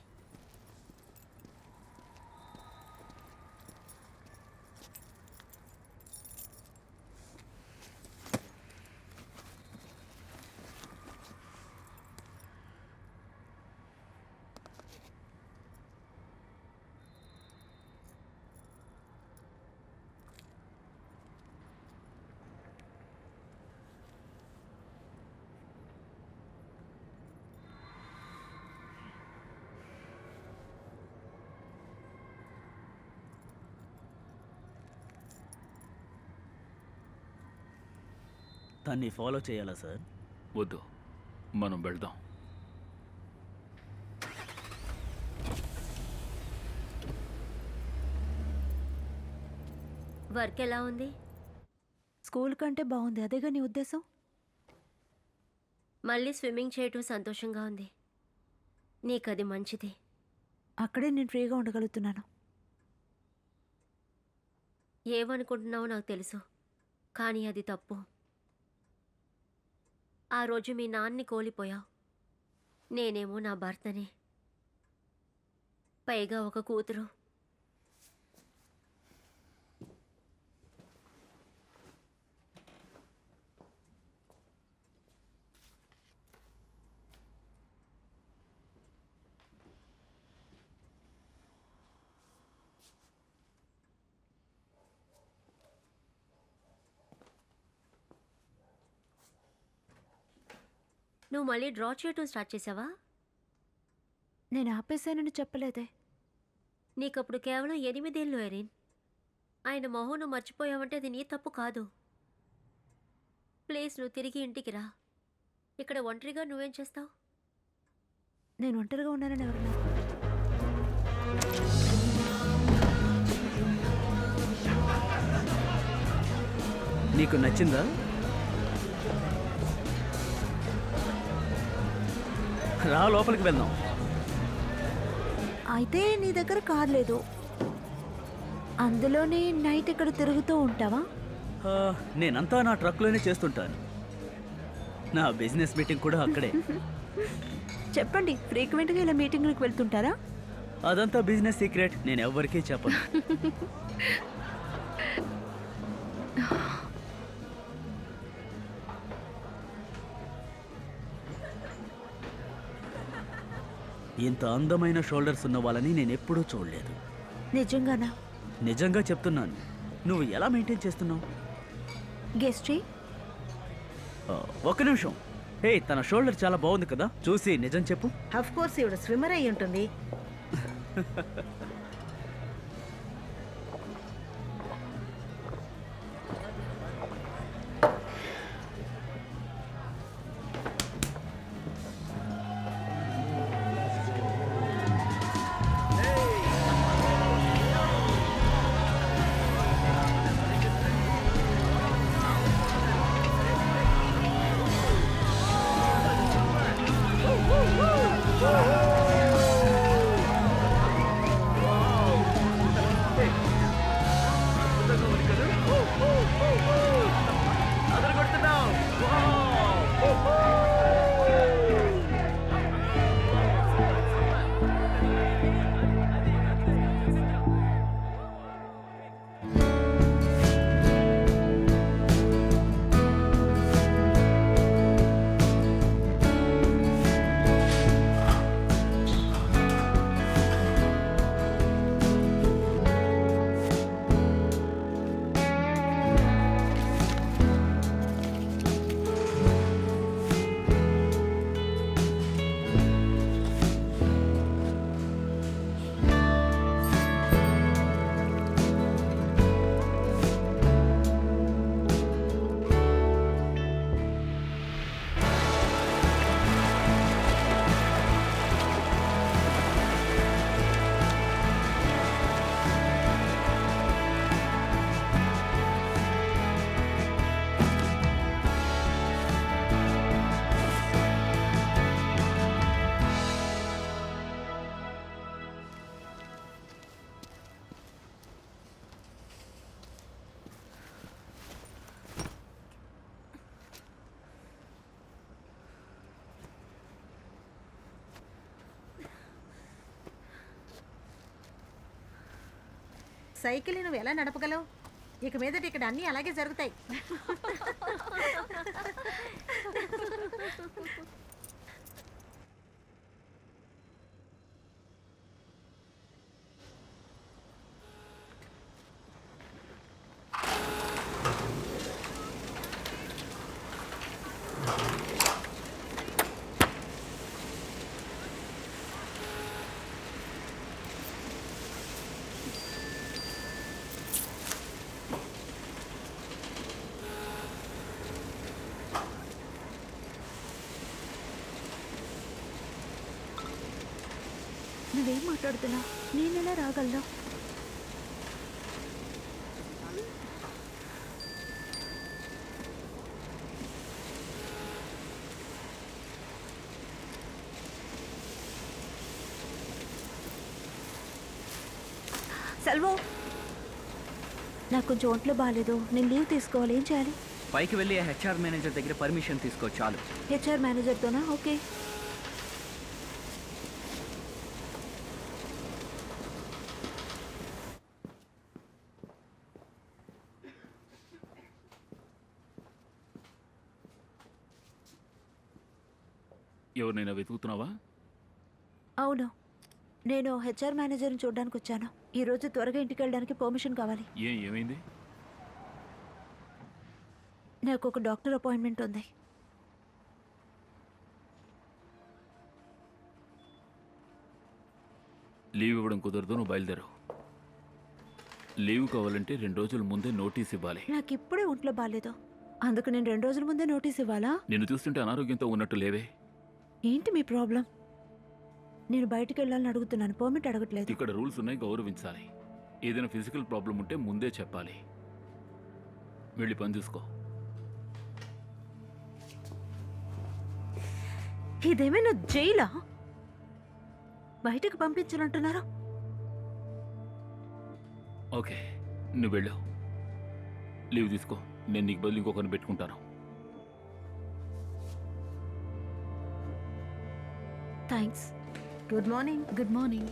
దాన్ని ఫాలో చేయాలా సార్? వద్దు, మనం వెళ్దాం. వర్క్ ఎలా ఉంది? స్కూల్ కంటే బాగుంది. అదేగా నీ ఉద్దేశం? మళ్ళీ స్విమ్మింగ్ చేయటం సంతోషంగా ఉంది. నీకది మంచిది. అక్కడే నేను ఫ్రీగా ఉండగలుగుతున్నాను. ఏమనుకుంటున్నావో నాకు తెలుసు, కానీ అది తప్పు. ఆ రోజు మీ నాన్నని కోల్పోయావు, నేనేమో నా భర్తని, పైగా ఒక కూతురు. నువ్వు మళ్ళీ డ్రా చేయటం స్టార్ట్ చేసావా? నేను ఆపేశానని చెప్పలేదే. నీకప్పుడు కేవలం 8 ఏళ్ళు, ఎరిన్. ఆయన మొహం నువ్వు మర్చిపోయావంటే అది నీ తప్పు కాదు. ప్లీజ్ నువ్వు తిరిగి ఇంటికి రా. ఇక్కడ ఒంటరిగా నువ్వేం చేస్తావు? నేను ఒంటరిగా ఉన్నానని ఎవరన్నా? నీకు నచ్చిందా? రా లోపలికి వెళ్దాం. అయితే నీ దగ్గర కార్ లేదు, అందులోనే నైట్ ఇక్కడ తిరుగుతూ ఉంటావా? నేనంతా నా ట్రక్లోనే చేస్తుంటాను. నా బిజినెస్ మీటింగ్ కూడా అక్కడే. చెప్పండి, ఫ్రీక్వెంట్గా ఇలా మీటింగ్లకు వెళ్తుంటారా? అదంతా బిజినెస్ సీక్రెట్, నేను ఎవ్వరికీ చెప్పను. ఇంత అందమైన షోల్డర్స్ ఉన్న వాళ్ళని నేను ఎప్పుడూ చూడలేదు. నిజంగానా? నిజంగా చెప్తున్నాను. నువ్వు ఎలా మెయింటైన్ చేస్తున్నావు? గెస్ట్ చేయి. ఒక్క నిమిషం. హే, తన షోల్డర్ చాలా బాగుంది కదా, చూసి నిజం చెప్పు. అఫ్ కోర్స్ ఇవిడ స్విమ్మర్ అయి ఉంటుంది. సైకిల్ నువ్వు ఎలా నడపగలవు? ఇక మీదట ఇక్కడ అన్నీ అలాగే జరుగుతాయి. నువ్వేం మాట్లాడుతున్నావు? నేనెలా రాగలను? సెల్వో, నాకు కొంచెం ఒంట్లో బాగాలేదు, నేను లీవ్ తీసుకోవాలి. ఏం చేయాలి? పైకి వెళ్ళి హెచ్ఆర్ మేనేజర్ దగ్గర పర్మిషన్ తీసుకో చాలు. హెచ్ఆర్ మేనేజర్తోనా? ఓకే. ఎవరినైనా వెతుకుతున్నావా? అవును, నేను హెచ్ఆర్ మేనేజర్ని చూడడానికి వచ్చాను. ఈరోజు త్వరగా ఇంటికి వెళ్ళడానికి పర్మిషన్ కావాలి. ఏమైంది? నాకు ఒక డాక్టర్ అపాయింట్మెంట్ ఉంది. లీవ్ ఇవ్వడం కుదరదు, నువ్వు బయలుదేరు. లీవ్ కావాలంటే 2 రోజుల ముందే నోటీస్ ఇవ్వాలి. నాకు ఇప్పుడే ఒంట్లో బాగాలేదు, అందుకు నేను 2 రోజుల ముందే నోటీస్ ఇవ్వాలా? నిన్ను చూస్తుంటే అనారోగ్యంతో ఉన్నట్టు లేవే. ఏంటి మీ ప్రాబ్లం? నేను బయటికి వెళ్ళాలని అడుగుతున్నాను, పర్మిట్ అడగట్లేదు. ఇక్కడ రూల్స్ ఉన్నాయి, గౌరవించాలి. ఏదైనా ఫిజికల్ ప్రాబ్లం ఉంటే ముందే చెప్పాలి. వెళ్ళి పని చూసుకో. ఇదేమైనా జైలా? బయటకు పంపించాలంటున్నారు. ఓకే, నువ్వు వెళ్ళు. లీవ్ తీసుకో, నేను నీకు బదులు ఇంకొకరిని పెట్టుకుంటాను. Thanks. Good morning. Good morning.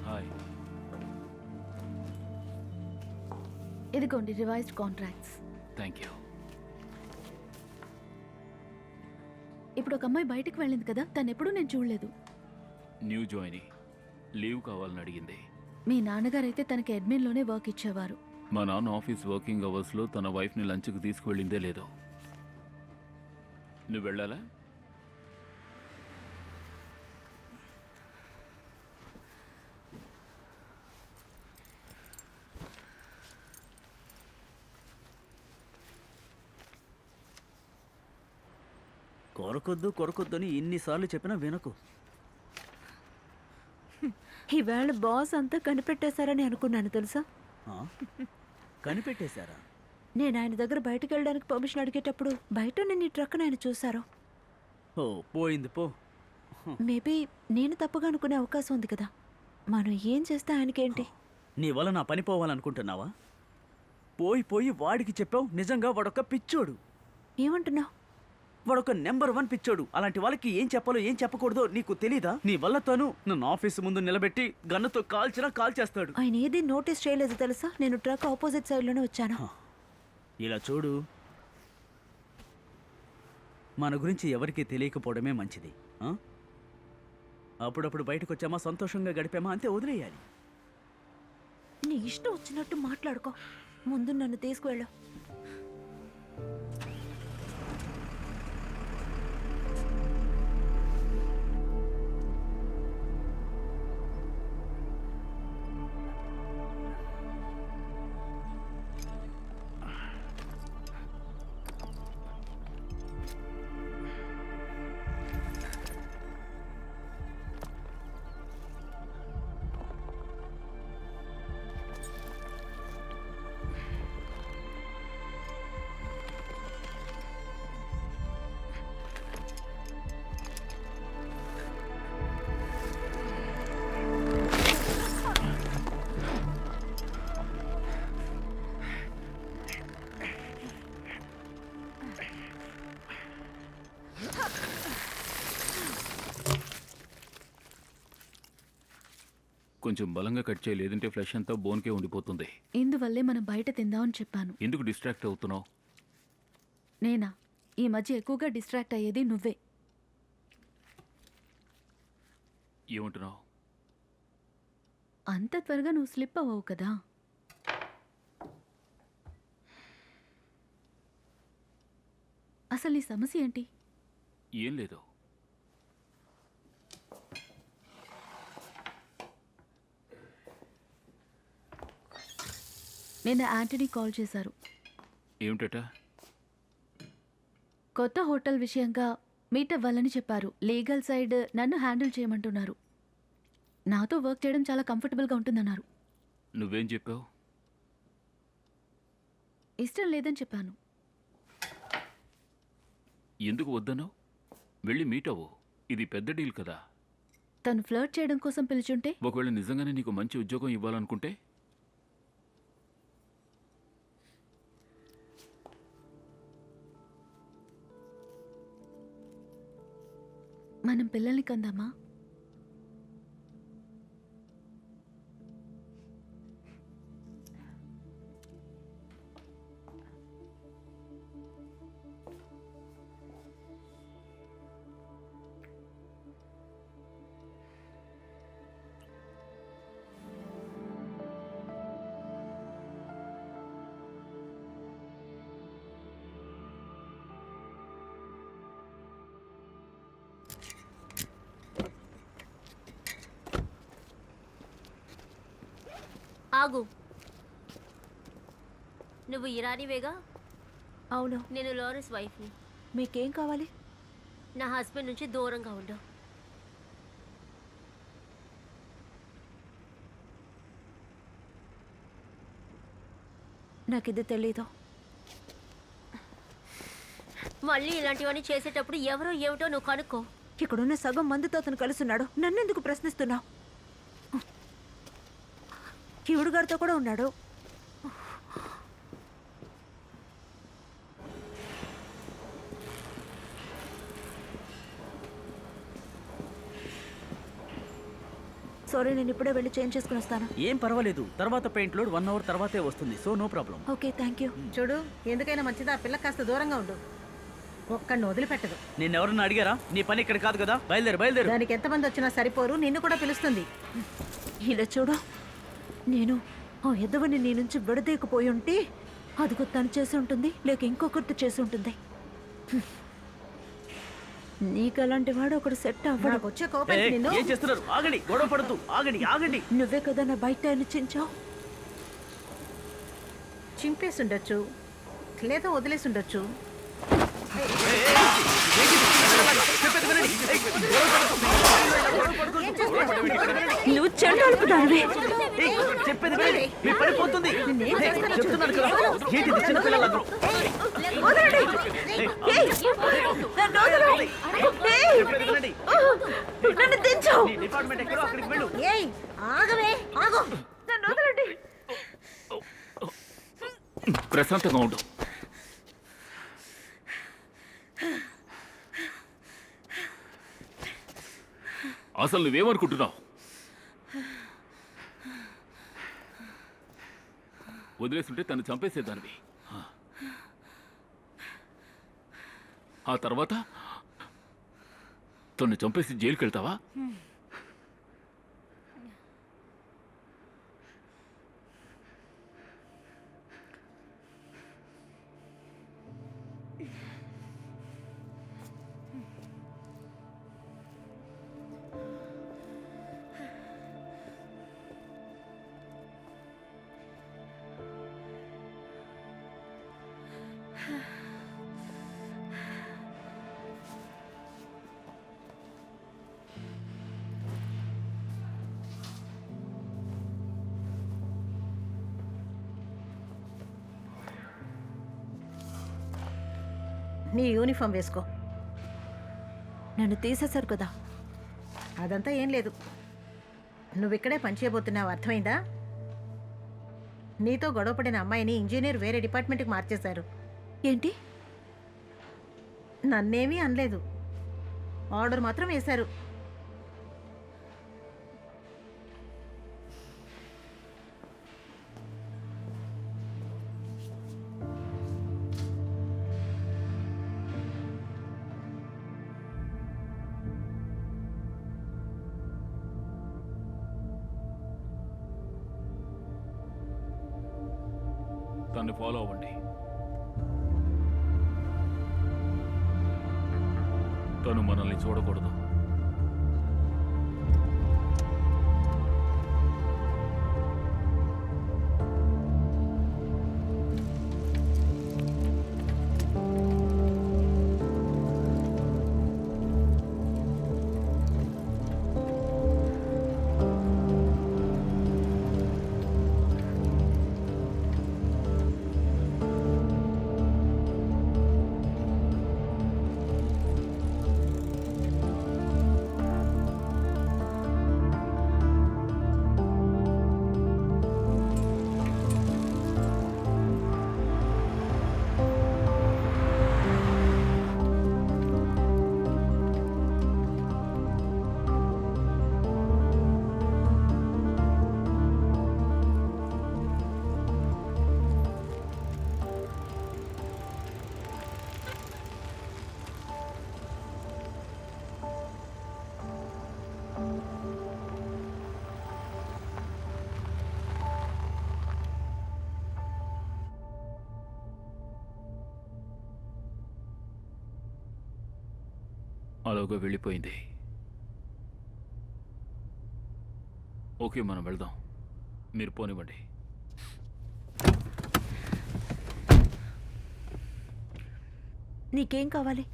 Hi. ఇదిగోండి రివైజ్డ్ కాంట్రాక్ట్స్. Thank you. ఇప్పుడు ఒక అమ్మాయి బయటకు వెళ్ళింది కదా, తను ఎప్పుడూ నేను చూడలేదు. న్యూ జాయినీ లీవ్ కావాలని అడిగింది. మీ నాన్నగారైతే తనకి అడ్మిన్లోనే వర్క్ ఇచ్చేవారు. మా నాన్న ఆఫీస్ వర్కింగ్ అవర్స్లో తన వైఫ్ని లంచ్కి తీసుకువెళ్ళిందే లేదో. నువ్వు వెళ్ళాలా? కొరకొద్దు అని ఎన్నిసార్లు చెప్పినా వినకు. ఈవేళ బాస్ అంతా కనిపెట్టేశారని అనుకున్నాను తెలుసా. ఆ? కనిపెట్టేశారా? నేను ఆయన దగ్గర బయటకు వెళ్ళడానికి పర్మిషన్ అడిగేటప్పుడు బయట నేను ఈ ట్రక్ ఆయన చూశారు. ఓ పోయింది పో. మేబీ నేను తప్పుగా అనుకునే అవకాశం ఉంది కదా. మనం ఏం చేస్తే ఆయనకేంటి? నీ వల్ల నా పని పోవాలనుకుంటున్నావా? పోయి వాడికి చెప్పావు. నిజంగా వాడొక పిచ్చోడు. ఏమంటున్నావు? వాడొక నెంబర్ 1 పిచ్చోడు. అలాంటి వాళ్ళకి ఏం చెప్పాలో ఏం చెప్పకూడదో నీకు తెలీదా? నీ వల్ల తను నన్ను ఆఫీసు ముందు నిలబెట్టి గన్నుతో కాల్చేస్తాడు. ఆయన ఏది నోటీస్ చేయలేదు తెలుసా. నేను ట్రక్ ఆపోజిట్ సైడ్లోనే వచ్చాను. ఇలా చూడు, మన గురించి ఎవరికీ తెలియకపోవడమే మంచిది. ఆ? అప్పుడప్పుడు బయటకు వచ్చామా, సంతోషంగా గడిపామా అంతే, వదిలేయాలి. నీ ఇష్టం వచ్చినట్టు మాట్లాడుకో. ముందు నన్ను తీసుకువెళ్ళు. కొంచెం బలంగా కట్ చేయి, లేదంటే ఫ్లెష్ అంతా బోన్కే ఉండిపోతుంది. ఇందువల్లే మనం బయట తిందామని చెప్పాను. ఎందుకు డిస్ట్రాక్ట్ అవుతున్నావు? నేనా? ఈ మధ్య ఎక్కువగా డిస్ట్రాక్ట్ అయ్యేది నువ్వే. ఏమంటున్నావు? అంత త్వరగా నువ్వు స్లిప్ అవ్వవు కదా. అసలు నీ సమస్య ఏంటి? ఏం లేదు. నిన్న యాంటనీ కాల్ చేశారు. ఏమిటట? కొత్త హోటల్ విషయంగా మీట్ అవ్వాలని చెప్పారు. లీగల్ సైడ్ నన్ను హ్యాండిల్ చేయమంటున్నారు. నాతో వర్క్ చేయడం చాలా కంఫర్టబుల్గా ఉంటుందన్నారు. నువ్వేం చెప్పావు? ఇష్టం లేదని చెప్పాను. ఎందుకు వద్దన్నావు? వెళ్ళి మీట్ అవ్వు. ఇది పెద్ద డీల్ కదా. తను ఫ్లర్ట్ చేయడం కోసం పిలుచుంటే? ఒకవేళ నిజంగానే నీకు మంచి ఉద్యోగం ఇవ్వాలనుకుంటే? మనం పిల్లల్ని కందామా? ఆగు. నువ్వు ఇరానీవేగా? అవును. నేను లారెన్స్ వైఫ్ని. మీకేం కావాలి? నా హస్బెండ్ నుంచి దూరంగా ఉండు. నాకు ఇది తెలీదు. మళ్ళీ ఇలాంటివన్నీ చేసేటప్పుడు ఎవరో ఏమిటో నువ్వు కనుక్కో. ఇక్కడున్న సగం మందితో అతను కలుసున్నాడు. నన్నెందుకు ప్రశ్నిస్తున్నావు? శివుడు గారితో కూడా ఉన్నాడు. సారీ, నేను ఇప్పుడే వెళ్ళి చేంజ్ చేసుకుని వస్తాను. ఏం పర్వాలేదు, తర్వాత పెయింట్ లోడ్ 1 అవర్ తర్వాతే వస్తుంది, so no problem. Okay, thank you. చూడు, ఎందుకైనా మంచిది ఆ పిల్ల కాస్త దూరంగా ఉండు. ఒక్కడిని వదిలిపెట్టదు. నేను ఎవరన్నా అడిగారా? నీ పని ఇక్కడ కాదు కదా, బయలుదేరు. దానికి ఎంతమంది వచ్చినా సరిపోరు, నిన్ను కూడా పిలుస్తుంది. ఇలా చూడు, నేను ఆ ఎద్దవని నీ నుంచి విడదీయకపోయి ఉంటే అదిగో తను చేసి ఉంటుంది, లేక ఇంకొకరితో చేసి ఉంటుంది. నీకు అలాంటి వాడు ఒకడు సెట్ అవ్వడు. నాకు వచ్చే కోపానికి నిన్ను ఏం చేస్తున్నారు? ఆగండి, గొడవ పడుతూ ఆగండి. నువ్వే కదా నా బయట చించావు. చింపేసి ఉండొచ్చు, లేదా వదిలేసి ఉండొచ్చు. నువ్వు చెండాలుకున్నావే. చెప్పేది వినండి, మీ పని పోతుంది. చెప్తున్నాను కదా, ఏంటిది చిన్నపిల్లలందరూ? వదలండి. ఏయ్, నన్ను వదలు. ఏయ్, చెప్పేది వినండి. నన్ను దించు. నీ డిపార్ట్మెంట్ ఎక్కడో అక్కడికి వెళ్ళు. ఏయ్, ఆగవే, ఆగు. నన్ను వదలండి. ప్రశాంతంగా ఉండు. అసలు నువ్వేమనుకుంటున్నావు? వదిలేస్తుంటే తను చంపేసేదానివి. ఆ తర్వాత తను చంపేసి జైలుకి వెళ్తావా? నీ యూనిఫామ్ వేసుకో. నన్ను తీసేశారు కదా. అదంతా ఏం లేదు, నువ్వు ఇక్కడే పనిచేయబోతున్నావు, అర్థమైందా? నీతో గొడవపడిన అమ్మాయిని ఇంజనీర్ వేరే డిపార్ట్మెంట్కి మార్చేశారు. ఏంటి? నన్నేమీ అనలేదు, ఆర్డర్ మాత్రం వేశారు. తన్ని ఫాలో అవ్వండి. తను మనల్ని చూడకూడదు. అలాగా వెళ్ళిపోయింది. ఓకే, మనం వెళ్దాం. మీరు పోనివ్వండి. నీకేం కావాలి?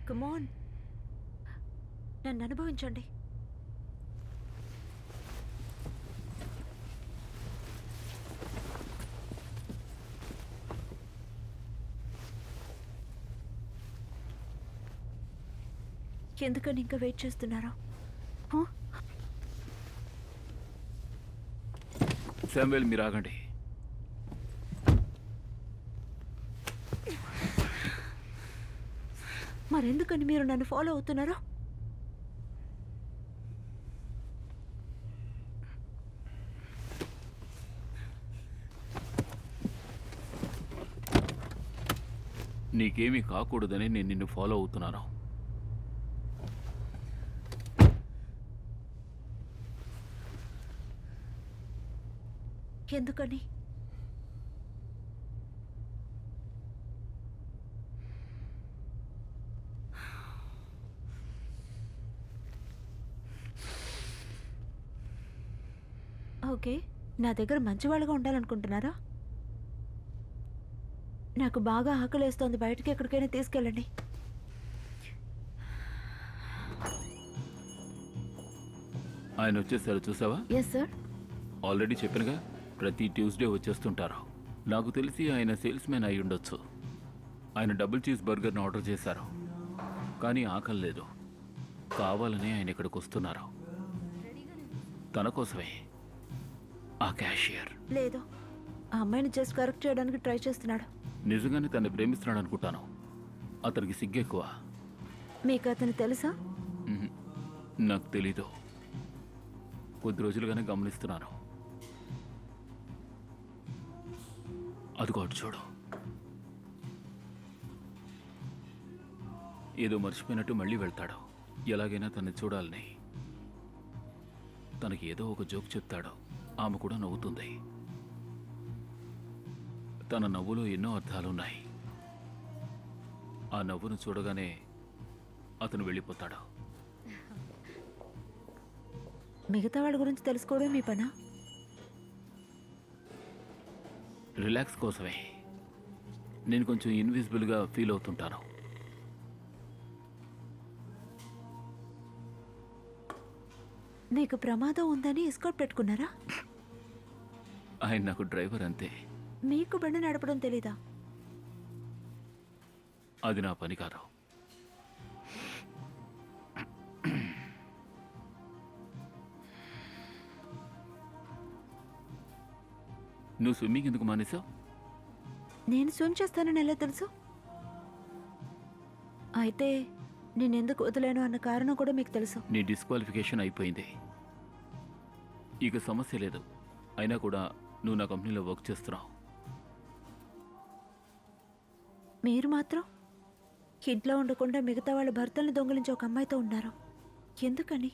కమాన్, నన్ను అనుభవించండి. ఎందుకని ఇంకా వెయిట్ చేస్తున్నారా? హ? శామ్యుయల్, మీరు ఆగండి. మరెందుకని మీరు నన్ను ఫాలో అవుతున్నారా? నీకేమీ కాకూడదని నేను నిన్ను ఫాలో అవుతున్నాను. ఎందుకని? ఓకే, నా దగ్గర మంచివాళ్ళగా ఉండాలనుకుంటున్నారా? నాకు బాగా ఆకలేస్తోంది, బయటికి ఎక్కడికైనా తీసుకెళ్ళండి. ఆయన వచ్చేసారు, చూసావా? Yes sir. ఆల్రెడీ చెప్పానుగా, ప్రతి ట్యూస్డే వచ్చేస్తుంటారు. నాకు తెలిసి ఆయన సేల్స్ మ్యాన్ అయి ఉండొచ్చు. ఆయన డబుల్ చీజ్ బర్గర్ని ఆర్డర్ చేశారు, కానీ ఆకలి లేదు. కావాలని ఆయన ఇక్కడికి వస్తున్నారు. తన కోసమే. ఆ క్యాషియర్ లేదు, ఆ అమ్మాయిని జస్ట్ కరెక్ట్ చేయడానికి ట్రై చేస్తున్నాడు. నిజంగానే తను ప్రేమిస్తున్నాడు అనుకుంటాను. అతనికి సిగ్గెక్కువ. మీకు అతను తెలుసా? మ్మ్. నాకు తెలీదు. కొద్ది రోజులుగానే గమనిస్తున్నాను. అదిగో అటు చూడు. ఏదో మర్చిపోయినట్టు మళ్ళీ వెళ్తాడు. ఎలాగైనా తన్ని చూడాలని. తనకి ఏదో ఒక జోక్ చెప్తాడు. ఆమె కూడా నవ్వుతుంది. తన నవ్వులో ఎన్నో అర్థాలున్నాయి. ఆ నవ్వును చూడగానే అతను వెళ్ళిపోతాడు. మిగతా వాళ్ళ గురించి తెలుసుకోవడం మీ పనా? రిలాక్స్ కోసమే. నేను కొంచెం ఇన్విజిబుల్గా ఫీల్ అవుతుంటాను. మీకు ప్రమాదం ఉందని ఎస్కార్ట్ పెట్టుకున్నారా? ఆయన నాకు డ్రైవర్, అంతే. మీకు బండి నడపడం తెలీదా? అది నా పని కాదు. నువ్వు స్విమ్మింగ్ ఎందుకు మానేశావు? నేను స్విమ్ చేస్తానని ఎలా తెలుసు? అయితే నేనెందుకు వదిలేను అన్న కారణం కూడా మీకు తెలుసు. నీ డిస్క్వాలిఫికేషన్ అయిపోయింది. ఇక సమస్య లేదు. అయినా కూడా నువ్వు నా కంపెనీలో వర్క్ చేస్తున్నావు. మీరు మాత్రం ఇంట్లో ఉండకుండా మిగతా వాళ్ళ భర్తలను దొంగిలించి ఒక అమ్మాయితో ఉన్నారు. ఎందుకని?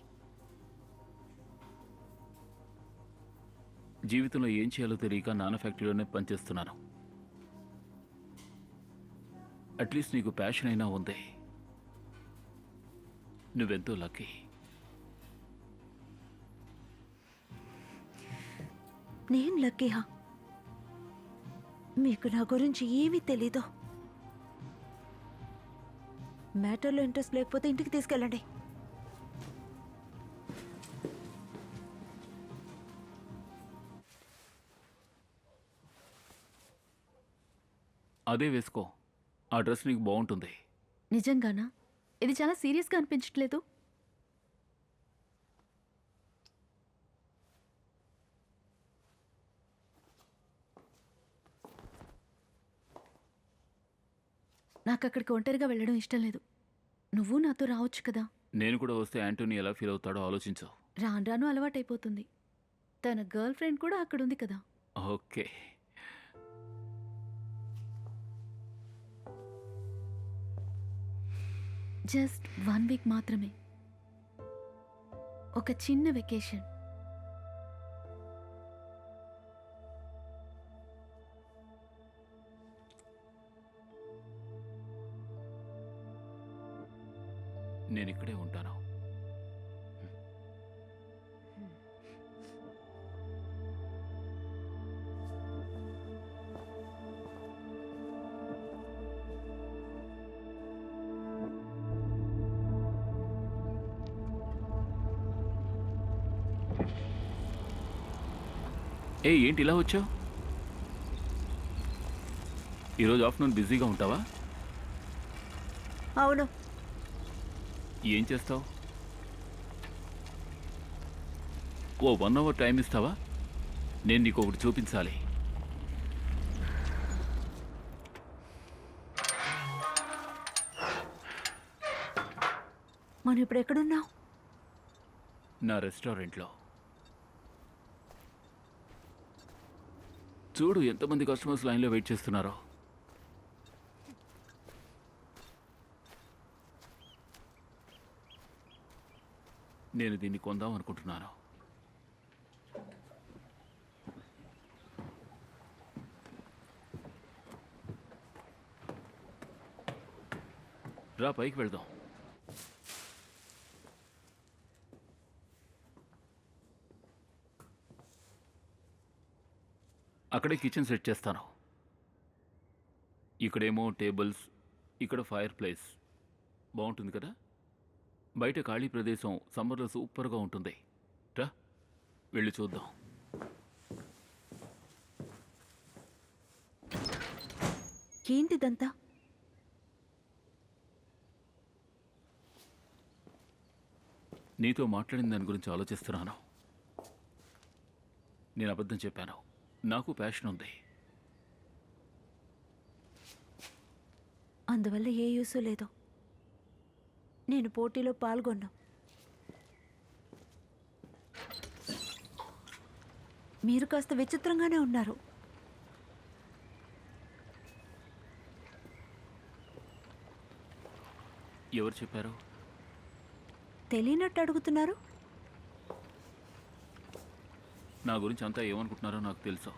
జీవితంలో ఏం చేయాలో తెలియక నాన్న ఫ్యాక్టరీలోనే పనిచేస్తున్నాను. అట్లీస్ట్ నీకు ప్యాషన్ అయినా ఉంది. నువ్వెంతో లక్కీ. నేను లక్కీహా? మీకు నా గురించి ఏమీ తెలీదు. మ్యాటర్లో ఇంట్రెస్ట్ లేకపోతే ఇంటికి తీసుకెళ్ళండి. అదే వేసుకో. ఆ డ్రెస్ నీకు బాగుంటుంది. నిజంగానా? ఇది చాలా సీరియస్గా అనిపించట్లేదు. నాకు అక్కడికి ఒంటరిగా వెళ్ళడం ఇష్టం లేదు. నువ్వు నాతో రావచ్చు కదా. నేను కూడా వస్తే యాంటోనీ ఎలా ఫీల్ అవుతాడో ఆలోచించు. రాను రాను అలవాటైపోతుంది. తన గర్ల్ ఫ్రెండ్ కూడా అక్కడుంది కదా. ఓకే. జస్ట్ 1 వీక్ మాత్రమే. ఒక చిన్న వెకేషన్. నేను ఇక్కడే ఉంటాను. ఏంటి ఇలా వచ్చావు? ఈరోజు ఆఫ్టర్నూన్ బిజీగా ఉంటావా? అవును. ఏం చేస్తావు? ఓ 1 అవర్ టైం ఇస్తావా? నేను నీకు ఒకటి చూపించాలి. మనం ఇప్పుడు ఎక్కడున్నావు? నా రెస్టారెంట్లో. చూడు ఎంతమంది కస్టమర్స్ లైన్లో వెయిట్ చేస్తున్నారో. నేను దీన్ని కొందాం అనుకుంటున్నాను. రా పైకి వెళ్దాం. అక్కడే కిచెన్ సెట్ చేస్తాను. ఇక్కడేమో టేబుల్స్, ఇక్కడ ఫైర్ ప్లేస్. బాగుంటుంది కదా? బయట ఖాళీ ప్రదేశం సమ్మర్లో సూపర్గా ఉంటుంది. రా వెళ్ళి చూద్దాం. ఏంటిదంతా? నీతో మాట్లాడిన దాని గురించి ఆలోచిస్తున్నాను. నేను అబద్ధం చెప్పాను. నాకు ప్యాషన్ ఉంది. అందువల్ల ఏ యూసు లేదు. నేను పోటీలో పాల్గొన్నా. మీరు కాస్త విచిత్రంగానే ఉన్నారు. ఎవరు చెప్పారు? తెలియనట్టు అడుగుతున్నారు. నా గురించి అంతా ఏమనుకుంటున్నారో నాకు తెలుసు.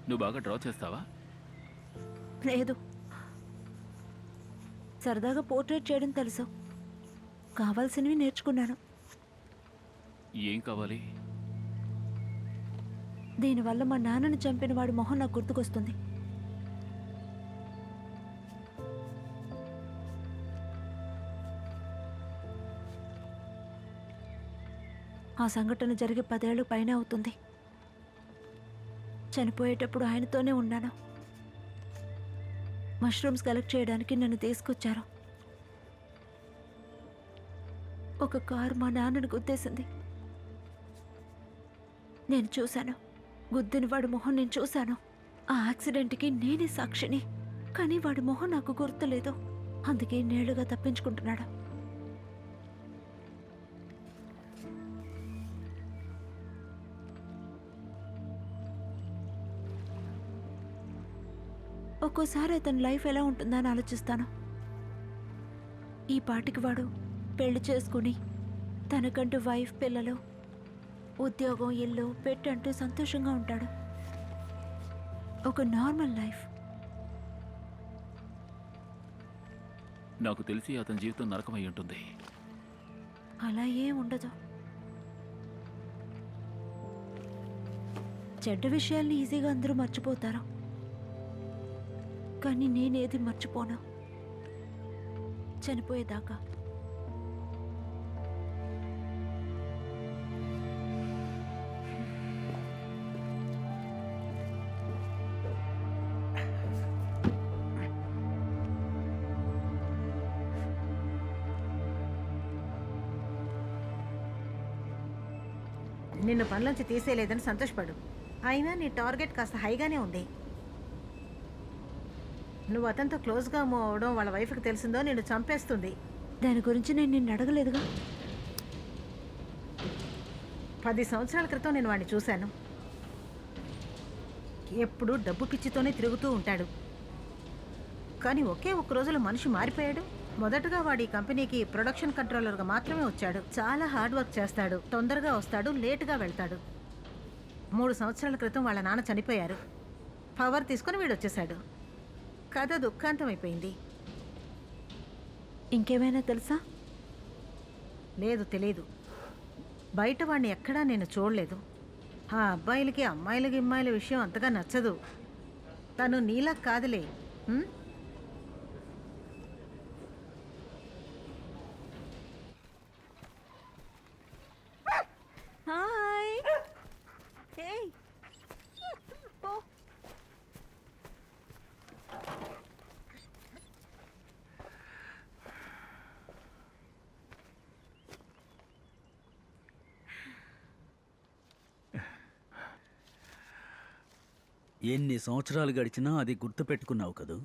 నువ్వు బాగా డ్రా చేస్తావా? లేదు, సరదాగా పోర్ట్రేట్ చేయడం తెలుసు. కావాల్సినవి నేర్చుకున్నాను. ఏం కావాలి? దీనివల్ల మా నాన్నని చంపిన వాడి మొహం నాకు గుర్తుకొస్తుంది. ఆ సంఘటన జరిగి 10 ఏళ్ళు పైన అవుతుంది. చనిపోయేటప్పుడు ఆయనతోనే ఉన్నాను. మష్రూమ్స్ కలెక్ట్ చేయడానికి నన్ను తీసుకొచ్చారు. ఒక కారు మా నాన్నను గుద్దేసింది. నేను చూశాను. గుద్దిన వాడి మొహం నేను చూశాను. ఆ యాక్సిడెంట్కి నేనే సాక్షిని. కానీ వాడి మొహం నాకు గుర్తులేదు. అందుకే నేళ్లుగా తప్పించుకుంటున్నాడు. ఒక్కోసారి అతని లైఫ్ ఎలా ఉంటుందా అని ఆలోచిస్తాను. ఈ పాటికి వాడు పెళ్లి చేసుకుని తనకంటూ వైఫ్, పిల్లలు, ఉద్యోగం, ఇల్లు, పెట్ అంటూ సంతోషంగా ఉంటాడు. ఒక నార్మల్ లైఫ్. నాకు తెలిసి అతని జీవితం నరకమై ఉంటుంది. అలా ఏం ఉండదు. చెడ్డ విషయాల్ని ఈజీగా అందరూ మర్చిపోతారు. కానీ నేనేది మర్చిపోను చనిపోయేదాకా. నిన్ను పనిలోంచి తీసేయలేదని సంతోషపడు. అయినా నీ టార్గెట్ కాస్త హైగానే ఉంది. నువ్వు అతనితో క్లోజ్గా మూవ్ అవడం వాళ్ళ వైఫ్కి తెలిసిందో నిన్ను చంపేస్తుంది. దాని గురించి నేను నిన్ను అడగలేదుగా. 10 సంవత్సరాల క్రితం నేను వాడిని చూశాను. ఎప్పుడు డబ్బు పిచ్చితోనే తిరుగుతూ ఉంటాడు. కానీ ఒకే ఒక్క రోజులో మనిషి మారిపోయాడు. మొదటగా వాడి కంపెనీకి ప్రొడక్షన్ కంట్రోలర్గా మాత్రమే వచ్చాడు. చాలా హార్డ్ వర్క్ చేస్తాడు. తొందరగా వస్తాడు, లేటుగా వెళ్తాడు. 3 సంవత్సరాల క్రితం వాళ్ళ నాన్న చనిపోయారు. పవర్ తీసుకుని వీడు వచ్చేశాడు. కథ దుఃఖాంతం అయిపోయింది. ఇంకేమైనా తెలుసా? లేదు తెలీదు. బయట వాడిని ఎక్కడా నేను చూడలేదు. ఆ అబ్బాయిలకి అమ్మాయిలకి అమ్మాయిల విషయం అంతగా నచ్చదు. తను నీలా కాదులే. ఉం? హాయ్. ఏయ్. పో. ఎన్ని సంవత్సరాలు గడిచినా అది గుర్తుపెట్టుకున్నావు కదూ.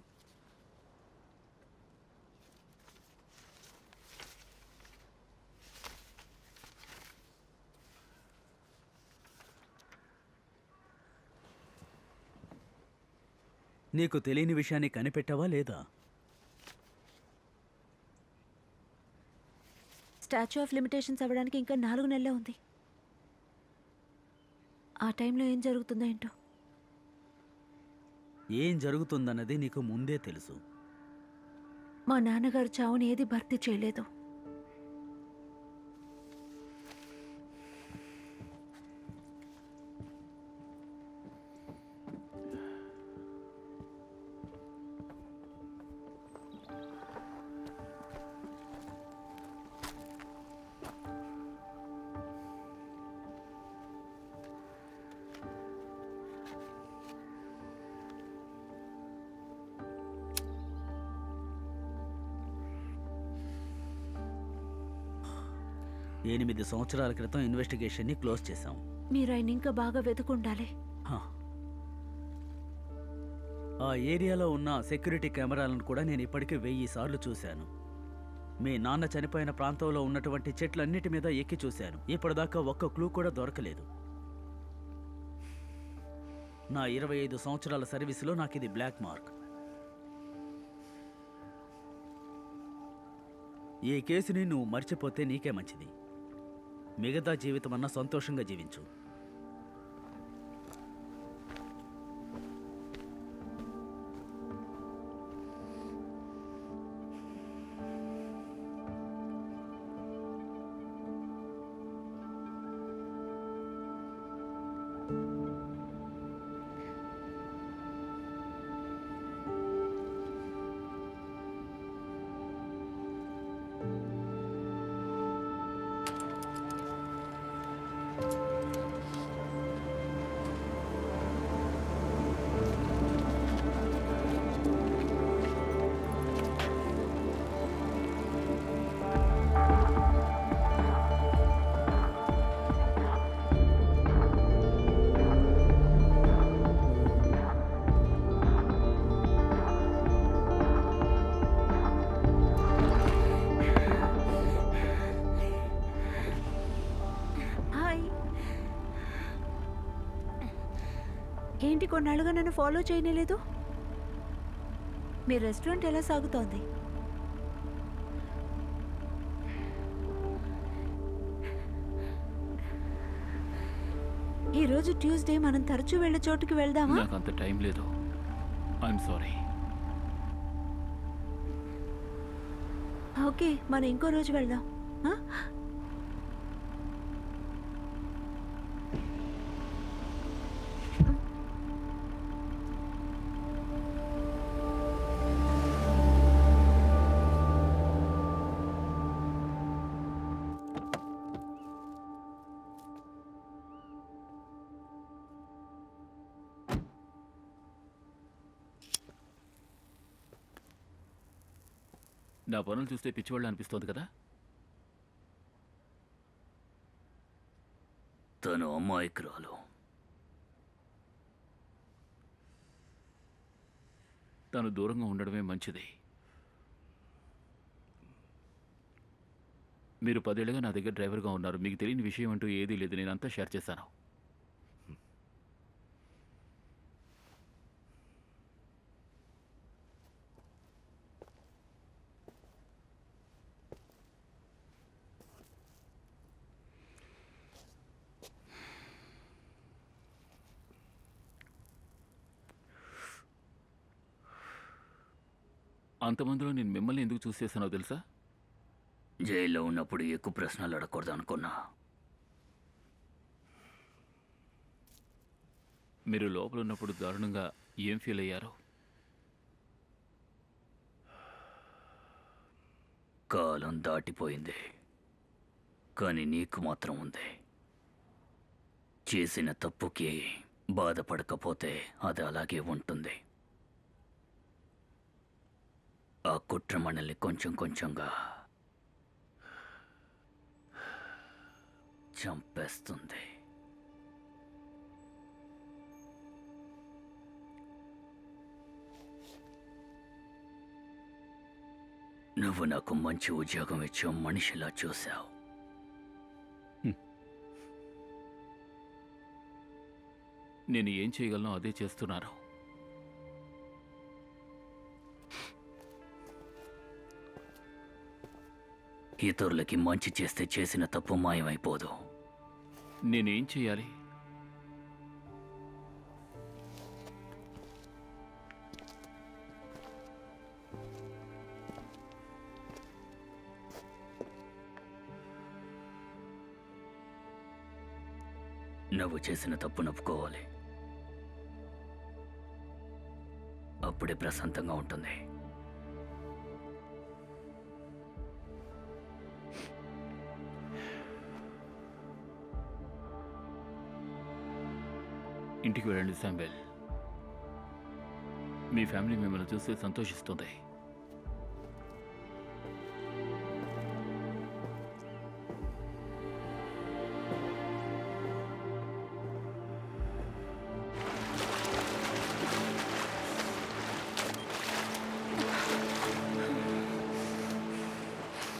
నీకు తెలియని విషయాన్ని కనిపెట్టావా లేదా? స్టాచ్యూ ఆఫ్ లిమిటేషన్స్ అవ్వడానికి ఇంకా 4 నెలలే ఉంది. ఆ టైంలో ఏం జరుగుతుందో ఏంటో. ఏం జరుగుతుందన్నది నీకు ముందే తెలుసు. మా నాన్నగారు చావుని ఏది భర్తీ చేయలేదు. ఎనిమిది సంవత్సరాల క్రితం ఇన్వెస్టిగేషన్ని క్లోజ్ చేశాం. మీరు ఆయన ఇంకా బాగా వెతుకుండాలి. హ. ఆ ఏరియాలో ఉన్న సెక్యూరిటీ కెమెరాలను కూడా నేను ఇప్పటికే 1000 సార్లు చూశాను. మీ నాన్న చనిపోయిన ప్రాంతంలో ఉన్నటువంటి చెట్లన్నిటి మీద ఎక్కి చూశాను. ఇప్పటిదాకా ఒక్క క్లూ కూడా దొరకలేదు. నా 25 సంవత్సరాల సర్వీసులో నాకు ఇది బ్లాక్ మార్క్. ఈ కేసుని నువ్వు మర్చిపోతే నీకే మంచిది. మిగతా జీవితం అన్నా సంతోషంగా జీవించు. హాయ్. ఏంటి కొన్నాళ్ళుగా నన్ను ఫాలో చేయలేదు? మీ రెస్టారెంట్ ఎలా సాగుతోంది? ఈరోజు ట్యూస్డే, మనం తరచూ వెళ్ళే చోటుకి వెళ్దామా? నాకు అంత టైం లేదు. I'm sorry. ఓకే, మనం ఇంకో రోజు వెళ్దాం. ఆ? నా పనులు చూస్తే పిచ్చివాళ్ళు అనిపిస్తోంది కదా. తను అమాయకురాలు. తను దూరంగా ఉండడమే మంచిది. మీరు 10 ఏళ్ళుగా నా దగ్గర డ్రైవర్గా ఉన్నారు. మీకు తెలియని విషయం అంటూ ఏదీ లేదు. నేను అంతా షేర్ చేశాను. అంతమందిలో నేను మిమ్మల్ని ఎందుకు చూస్ చేశానో తెలుసా? జైల్లో ఉన్నప్పుడు ఎక్కువ ప్రశ్నలు అడగకూడదు అనుకున్నా. మీరు లోపల ఉన్నప్పుడు దారుణంగా ఏం ఫీల్ అయ్యారు? కాలం దాటిపోయింది, కానీ నీకు మాత్రం ఉంది. చేసిన తప్పుకి బాధపడకపోతే అది అలాగే ఉంటుంది. ఆ కుట్ర మనల్ని కొంచెం కొంచెంగా చంపేస్తుంది. నువ్వు నాకు మంచి ఉద్యోగం ఇచ్చావు, మనిషిలా చూశావు. నేను ఏం చేయగలను అదే చేస్తున్నారు. ఇతరులకి మంచి చేస్తే చేసిన తప్పు మాయమైపోదు. నేనేం చేయాలి? నువ్వు చేసిన తప్పు నొప్పుకోవాలి. అప్పుడే ప్రశాంతంగా ఉంటుంది. ఇంటికి వెళ్ళండి శాంబెల్. మీ ఫ్యామిలీ మిమ్మల్ని చూస్తే సంతోషిస్తుంది.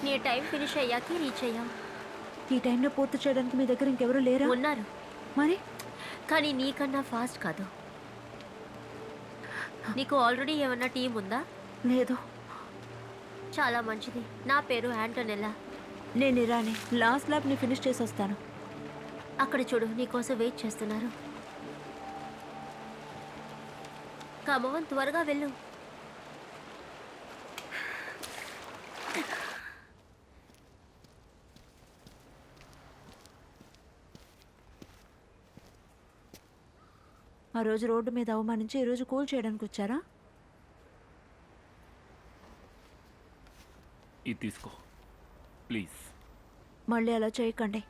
నీ టైం ఫినిష్ అయ్యాకే రీచ్ అయ్యాం. ఈ టైంలో పూర్తి చేయడానికి మీ దగ్గర ఇంకెవరూ లేరా? ఉన్నారు, మరి కానీ నీకన్నా ఫాస్ట్ కాదు. నీకు ఆల్రెడీ ఏమన్నా టీం ఉందా? లేదు. చాలా మంచిది. నా పేరు ఆంటోనెల్లా. నేను ఇరానీ. లాస్ట్ ల్యాబ్ని ఫినిష్ చేసి వస్తాను. అక్కడ చూడు, నీకోసం వెయిట్ చేస్తున్నారు. కమోన్, త్వరగా వెళ్ళు. ఆ రోజు రోడ్డు మీద అవమానించి ఈరోజు కూల్ చేయడానికి వచ్చారా? ఇది తీసుకో ప్లీజ్. మళ్ళీ అలా చేయకండి.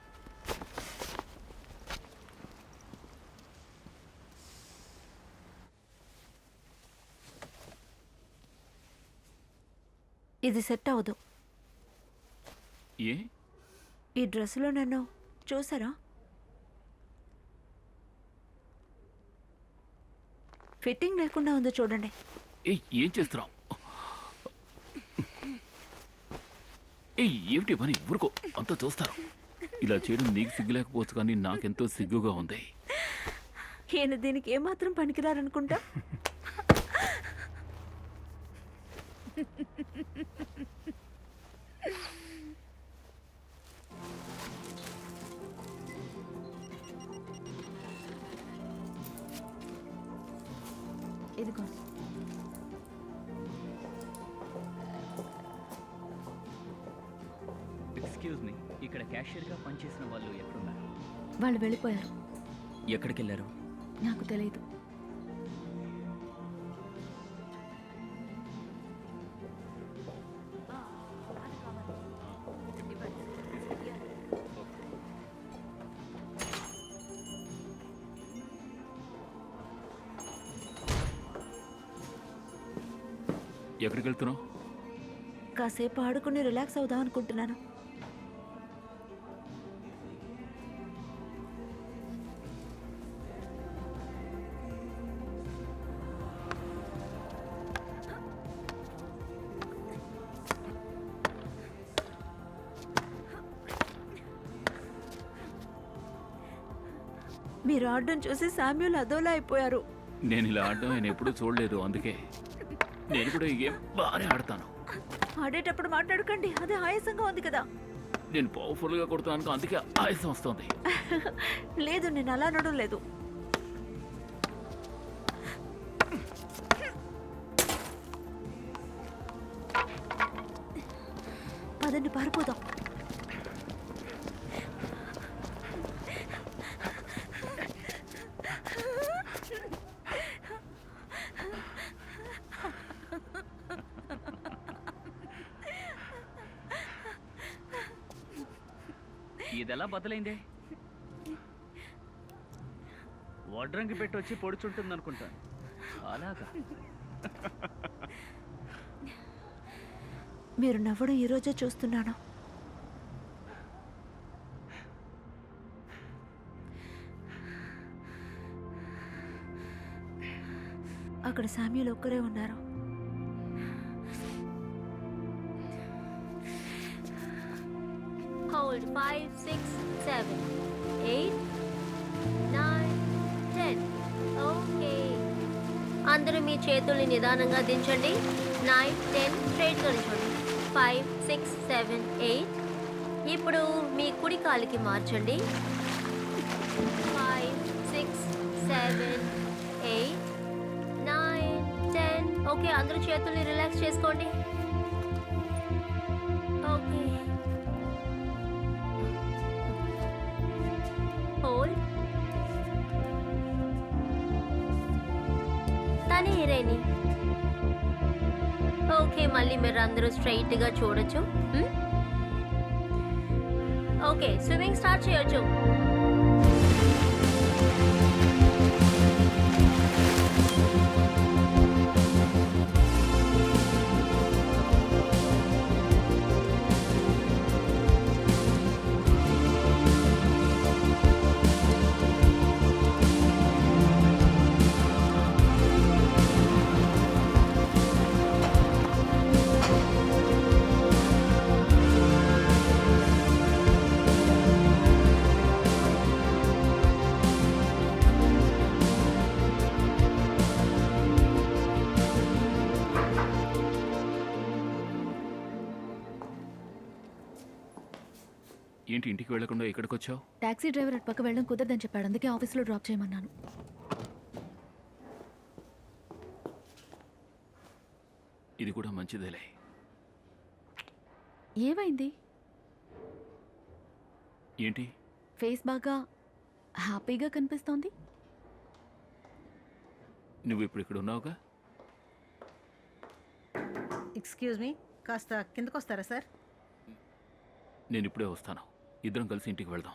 ఇది సెట్ అవ్వదు. ఏ? ఈ డ్రెస్సులో నన్ను చూసారా? ఫిట్టింగ్ లేకుండా ఉందో చూడండి. ఏం చేస్తున్నావు? ఏమిటి పని? ఊరుకో, అంతా చూస్తారు. ఇలా చేయడం నీకు సిగ్గు లేకపోవచ్చు, కానీ నాకెంతో సిగ్గుగా ఉంది. ఈయన దీనికి ఏమాత్రం పనికిరారనుకుంటా. ఇదిగో. ఎక్స్క్యూజ్ మీ, ఇక్కడ క్యాషియర్గా పనిచేసిన వాళ్ళు ఎక్కడున్నారు? వాళ్ళు వెళ్ళిపోయారు. ఎక్కడికి వెళ్ళారు? నాకు తెలియదు. ఎక్కడికి వెళ్తున్నావు? కాసేపు ఆడుకుని రిలాక్స్ అవుదాం అనుకుంటున్నాను. మీరు ఆడడం చూసి శామ్యూల్ అదోలా అయిపోయారు. నేను ఇలా ఆడడం ఆయన ఎప్పుడూ చూడలేదు, అందుకే నేను కూడా ఈ గేమ్ బాగానే ఆడతాను. ఆడేటప్పుడు మాట్లాడకండి, అదే ఆయాసంగా ఉంది కదా. నేను పవర్ఫుల్గా కొడుతున్నాను, అందుకే ఆయాసం వస్తుంది. లేదు, నేను అలా అనడం లేదు. పదండి పారిపోదాం. ఇదెలా బదులైందే? వడ్రంగి పెట్టి వచ్చి పొడుచుంటుంది అనుకుంటాను. అలాగా? మీరు నవ్వడం ఈరోజే చూస్తున్నాను. అక్కడ శామ్యుల్ ఒక్కరే ఉన్నారు. హోల్డ్ 5 6 7 8 9 10. ఓకే, అందరూ మీ చేతుల్ని నిదానంగా దించండి. 9 10 స్ట్రైట్గా నిల్చోండి. 5 6 7 8. ఇప్పుడు మీ కుడి కాలికి మార్చండి. 5 6 7 8 9 10. ఓకే, అందరూ చేతుల్ని రిలాక్స్ చేసుకోండి. Okay, hold. తనే రేని. ఓకే, మళ్ళీ మీరు అందరూ స్ట్రైట్గా చూడొచ్చు. ఓకే, స్విమ్మింగ్ స్టార్ట్ చేయొచ్చు. ఏంటి ఇంటికి వెళ్లకుండా ఇక్కడికి వచ్చావు? టాక్సీ డ్రైవర్ అటు పక్క వెళ్ళడం కుదరదని చెప్పాడు, అందుకే ఆఫీస్లో డ్రాప్ చేయమన్నాను. ఇది కూడా మంచిదేలే. ఏమైంది? ఏంటి? ఫేస్ బాగా హ్యాపీగా కనిపిస్తోంది. నువ్వు ఇప్పుడు ఇక్కడ ఉన్నావుగా? ఎక్స్క్యూజ్ మీ, కాస్త కిందకు వస్తారా సార్? నేను ఇప్పుడే వస్తాను. ఇద్దరం కలిసి ఇంటికి వెళ్దాం.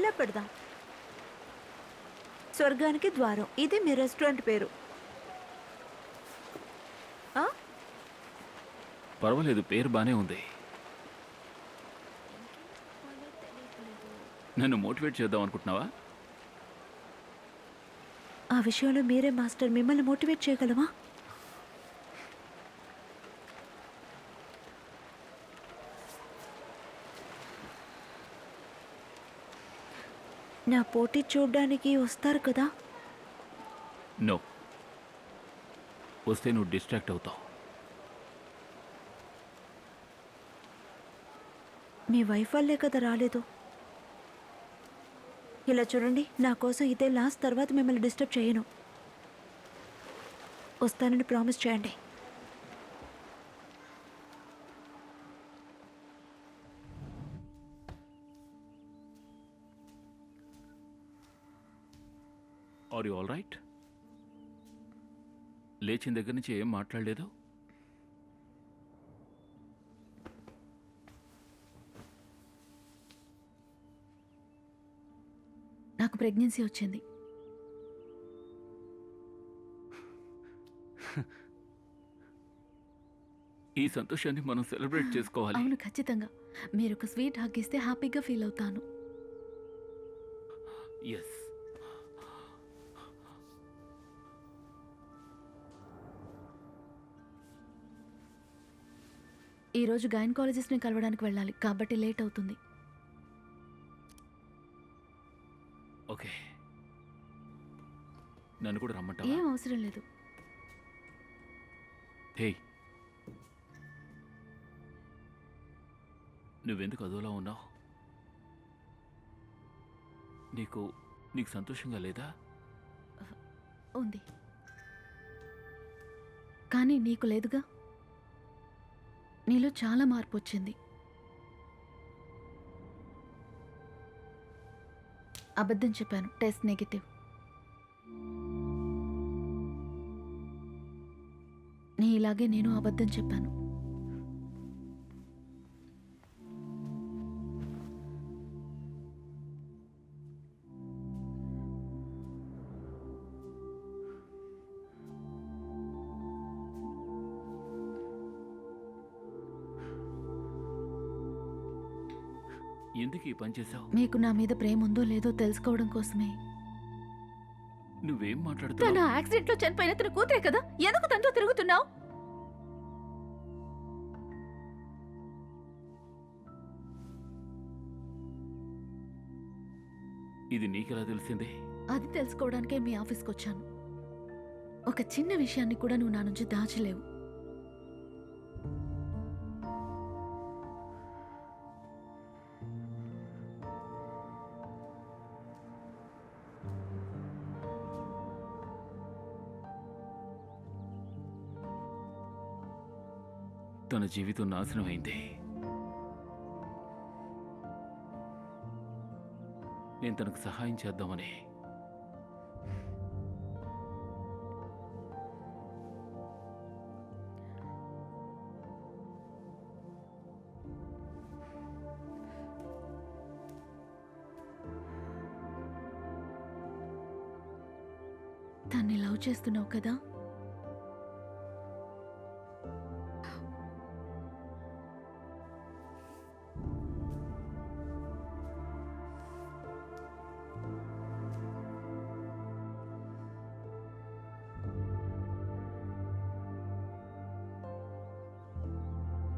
ఇలా పెడదాం. స్వర్గానికి ద్వారం. ఇది మీ రెస్టారెంట్ పేరు. ఆ? పర్వాలేదు, పేరు బానే ఉంది. నన్ను మోటివేట్ చేద్దాం అనుకుంటున్నావా? ఆ విషయంలో మీరే మాస్టర్. మిమ్మల్ని మోటివేట్ చేయగలమా? నా పోటీ చూడ్డానికి వస్తారు కదా? నో, వస్తే నువ్వు డిస్ట్రాక్ట్ అవుతావు. మీ వైఫ్ వల్లే కదా రాలేదు. ఇలా చూడండి, నా కోసం ఇదే లాస్ట్. తర్వాత మిమ్మల్ని డిస్టర్బ్ చేయను. వస్తానని ప్రామిస్ చేయండి. Are you all right? లేచిన దగ్గర నుంచి ఏం మాట్లాడలేదు. నాకు ప్రెగ్నెన్సీ వచ్చింది. ఈ సంతోషాన్ని మనం సెలబ్రేట్ చేసుకోవాలి. అవును, ఖచ్చితంగా. మీరు ఒక స్వీట్ హగ్ ఇస్తే హ్యాపీగా ఫీల్ అవుతాను. ఎస్. ఈరోజు గైనకాలజిస్ట్ని కలవడానికి వెళ్ళాలి, కాబట్టి లేట్ అవుతుంది. ఓకే, నన్ను కూడా రమ్మంటావా? ఏం అవసరం లేదు. హే, నువ్వెందుకు అదోలా ఉన్నావు? నీకు సంతోషంగా లేదా? ఉంది, కానీ నీకు లేదుగా. నీలో చాలా మార్పు వచ్చింది. అబద్ధం చెప్పాను, టెస్ట్ నెగిటివ్. ఇలాగే నేను అబద్ధం చెప్పాను. ఎందుకు ఈ పని చేసావు? మీకు నా మీద ప్రేమ ఉందో లేదో తెలుసుకోవడం కోసమే. నువ్వేం తన మాట్లాడుతున్నావు? యాక్సిడెంట్ లో చనిపోయిన తన కూతురే కదా, ఎందుకు తనతో తిరుగుతున్నావు? ఇది నీకెలా తెలిసింది? అది తెలుసుకోవడానికే మీ ఆఫీస్కి వచ్చాను. ఒక చిన్న విషయాన్ని కూడా నువ్వు నా నుంచి దాచలేవు. తన జీవితం నాశనం అయింది. నేను తనకు సహాయం చేద్దామని. తన్ని లవ్ చేస్తున్నావు కదా?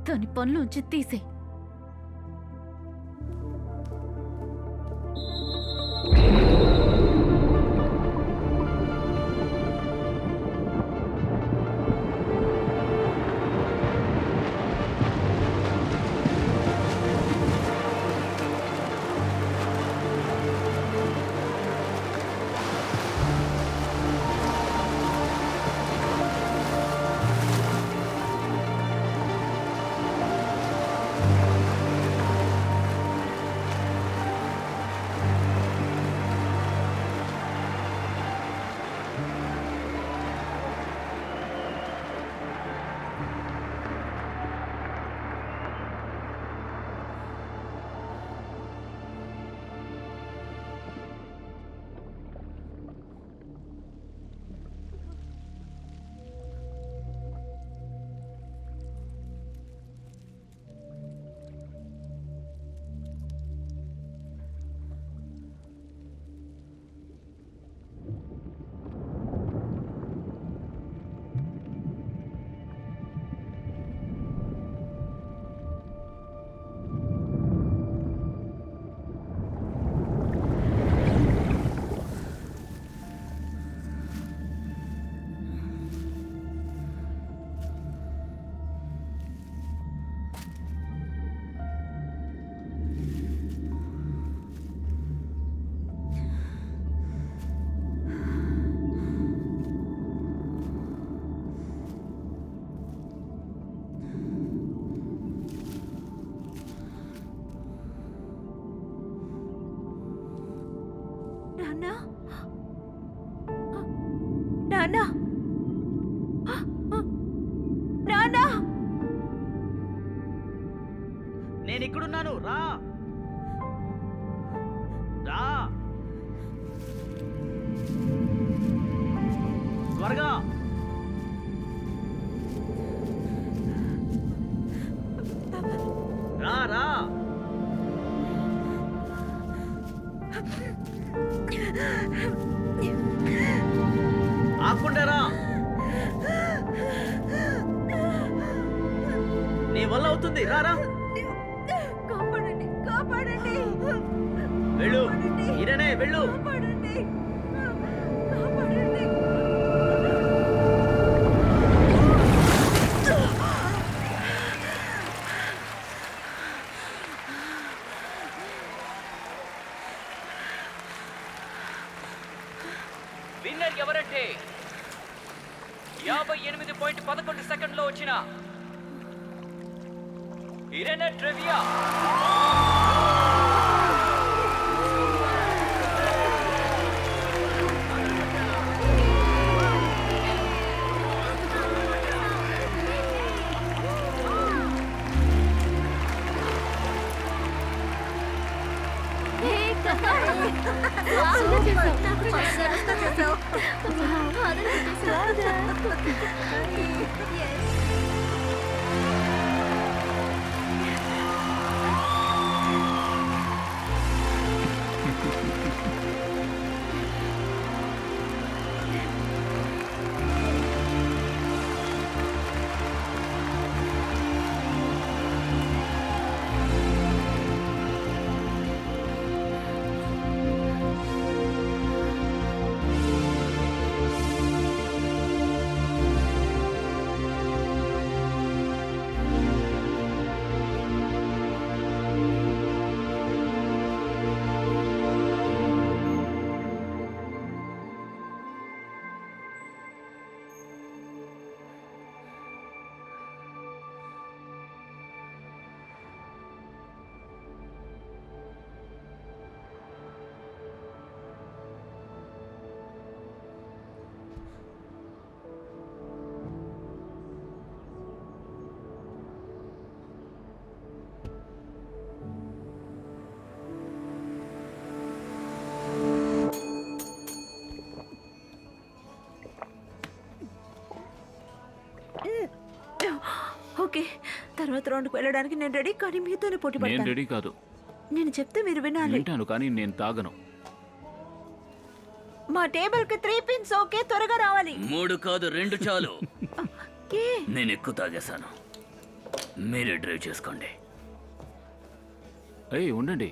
తని పనులోంచి తీసే. నాన్న నాన్న నాన్న నేను ఇక్కడున్నాను, రా రా త్వరగా. రా రా. ఆకుండా రా. నీ వల్ల అవుతుంది, రా రా. కాపాడండి కాపాడండి వెళ్ళు ఇరనే వెళ్ళు. కాపాడండి కాపాడండి. విన్నర్ ఎవరంటే 58.11 సెకండ్లో వచ్చిన ఇరెనా ట్రెవియా. ఓకే, తర్వాత రౌండ్కి వెళ్ళడానికి నేను రెడీ, కానీ మీతోనే పోటీ నేను పడతాను. రెడీ కాదు. నేను చెప్తే మీరు వినాలి. వింటాను కానీ నేను తాగను. మా టేబుల్ కి 3 పిన్స్. ఓకే, త్వరగా రావాలి. 3 కాదు 2 చాలు. ఏ నేను ఎక్కువ తాగేశాను. మీరే డ్రైవ్ చేసుకోండి. ఏయ్ ఉండండి,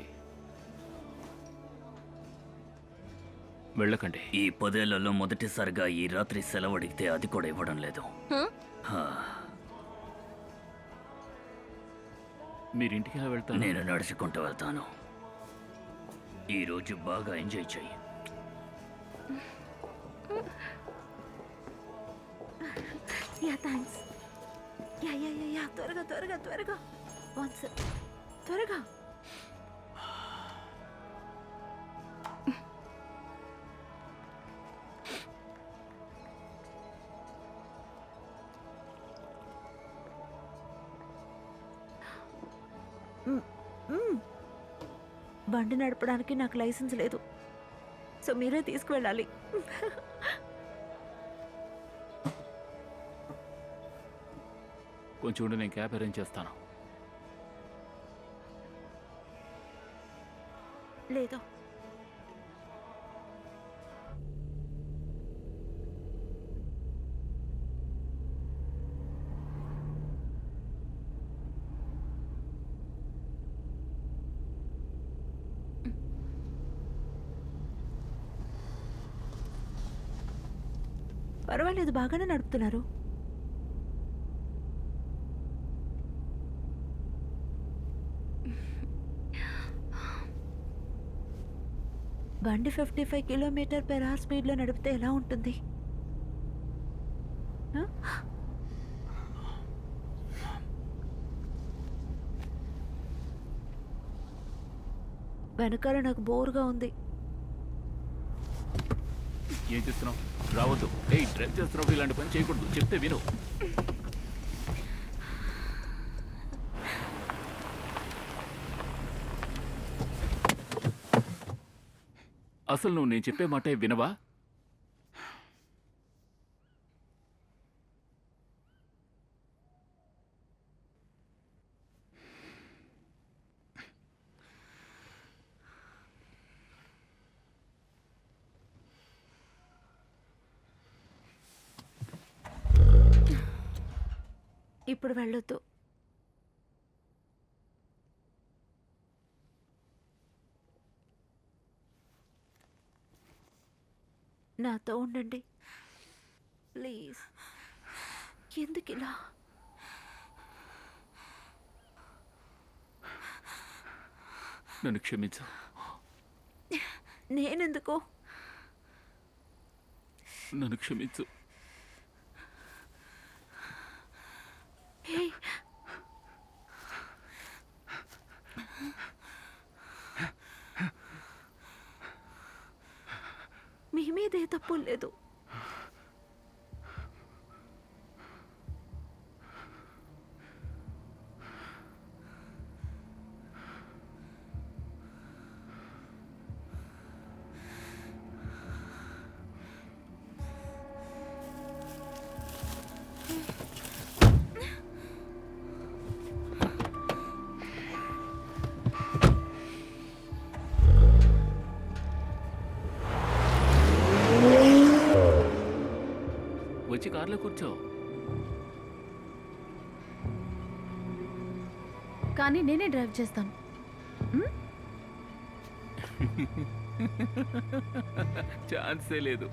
వెళ్ళకండి. ఈ 10 ఏళ్లలో మొదటిసారిగా ఈ రాత్రి సెలవు అడిగితే అది కూడా ఇవ్వడం లేదు. హా, మీరింటికి ఎలా వెళ్తాను? నేను నడుచుకుంటూ వెళ్తాను. ఈరోజు బాగా ఎంజాయ్ చెయ్యి. Yeah thanks. Yeah yeah yeah yeah, త్వరగా త్వరగా త్వరగా. వన్స్ త్వరగా. బండి నడపడానికి నాకు లైసెన్స్ లేదు, సో మీరే తీసుకువెళ్ళాలి. కొంచెం ఉండి, నేను క్యాబ్ అరేంజ్ చేస్తాను. లేదు, పర్వాలేదు, బాగానే నడుపుతున్నారు. బండి 55 km/h స్పీడ్లో నడిపితే ఎలా ఉంటుంది? వెనకాల నాకు బోర్గా ఉంది. ఏం చేస్తున్నావు? రావద్దు. ఏయ్, డ్రైవ్ చేస్తున్నప్పుడు ఇలాంటి పని చేయకూడదు. చెప్తే విను. అసలు నువ్వు నేను చెప్పే మాట వినవా? ఇప్పుడు వెళ్ళొద్దు. నాతో ఉండండి ప్లీజ్. ఎందుకిలా? నన్ను క్షమించు. నేనెందుకు? నన్ను క్షమించు. ఏయ్, మీ మీదే తప్పు లేదు. వచ్చి కార్లో కూర్చో. కానీ నేనే డ్రైవ్ చేస్తాను. ఛాన్సే లేదు.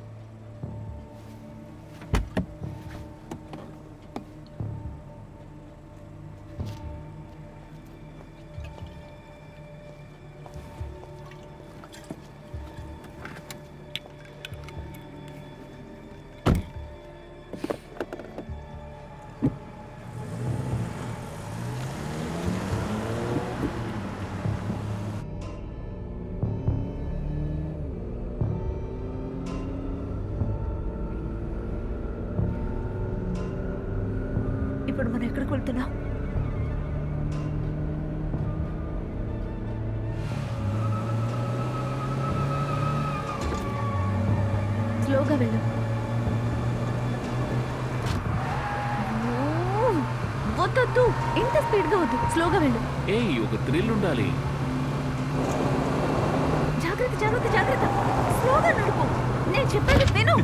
ఇప్పుడు మనం ఎక్కడికి వెళ్తున్నాం? స్లోగా వెళ్ళు. వద్దొద్దు, ఇంత స్పీడ్గా వద్దు, స్లోగా వెళ్ళు. ఏయ్, ఒక థ్రిల్ ఉండాలి. జాగ్రత్త జాగ్రత్త జాగ్రత్త, స్లోగా నడుపు. నేను చెప్పేది విను.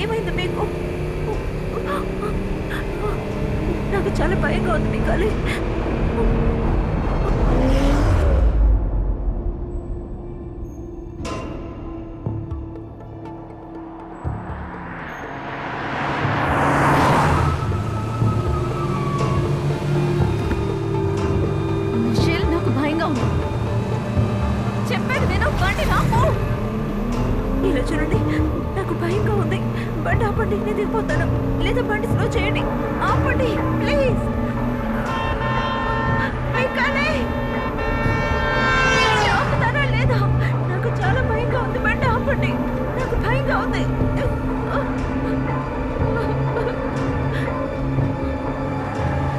ఏమైంది మీకు? నాకు చాలా భయంగా ఉంది మికాలి. మిషేల్, నాకు భయంగా ఉంది. చెప్పేది విను, బండి రాకు. ఇలా చూడండి, నాకు భయంగా ఉంది. బండి ఆపండి, నేను దిగిపోతాను. లేదా బండి స్లో చేయండి. ఆపండి ప్లీజ్. ఆపుతారా లేదా? నాకు చాలా భయంగా ఉంది. బండి ఆపండి, నాకు భయంగా ఉంది.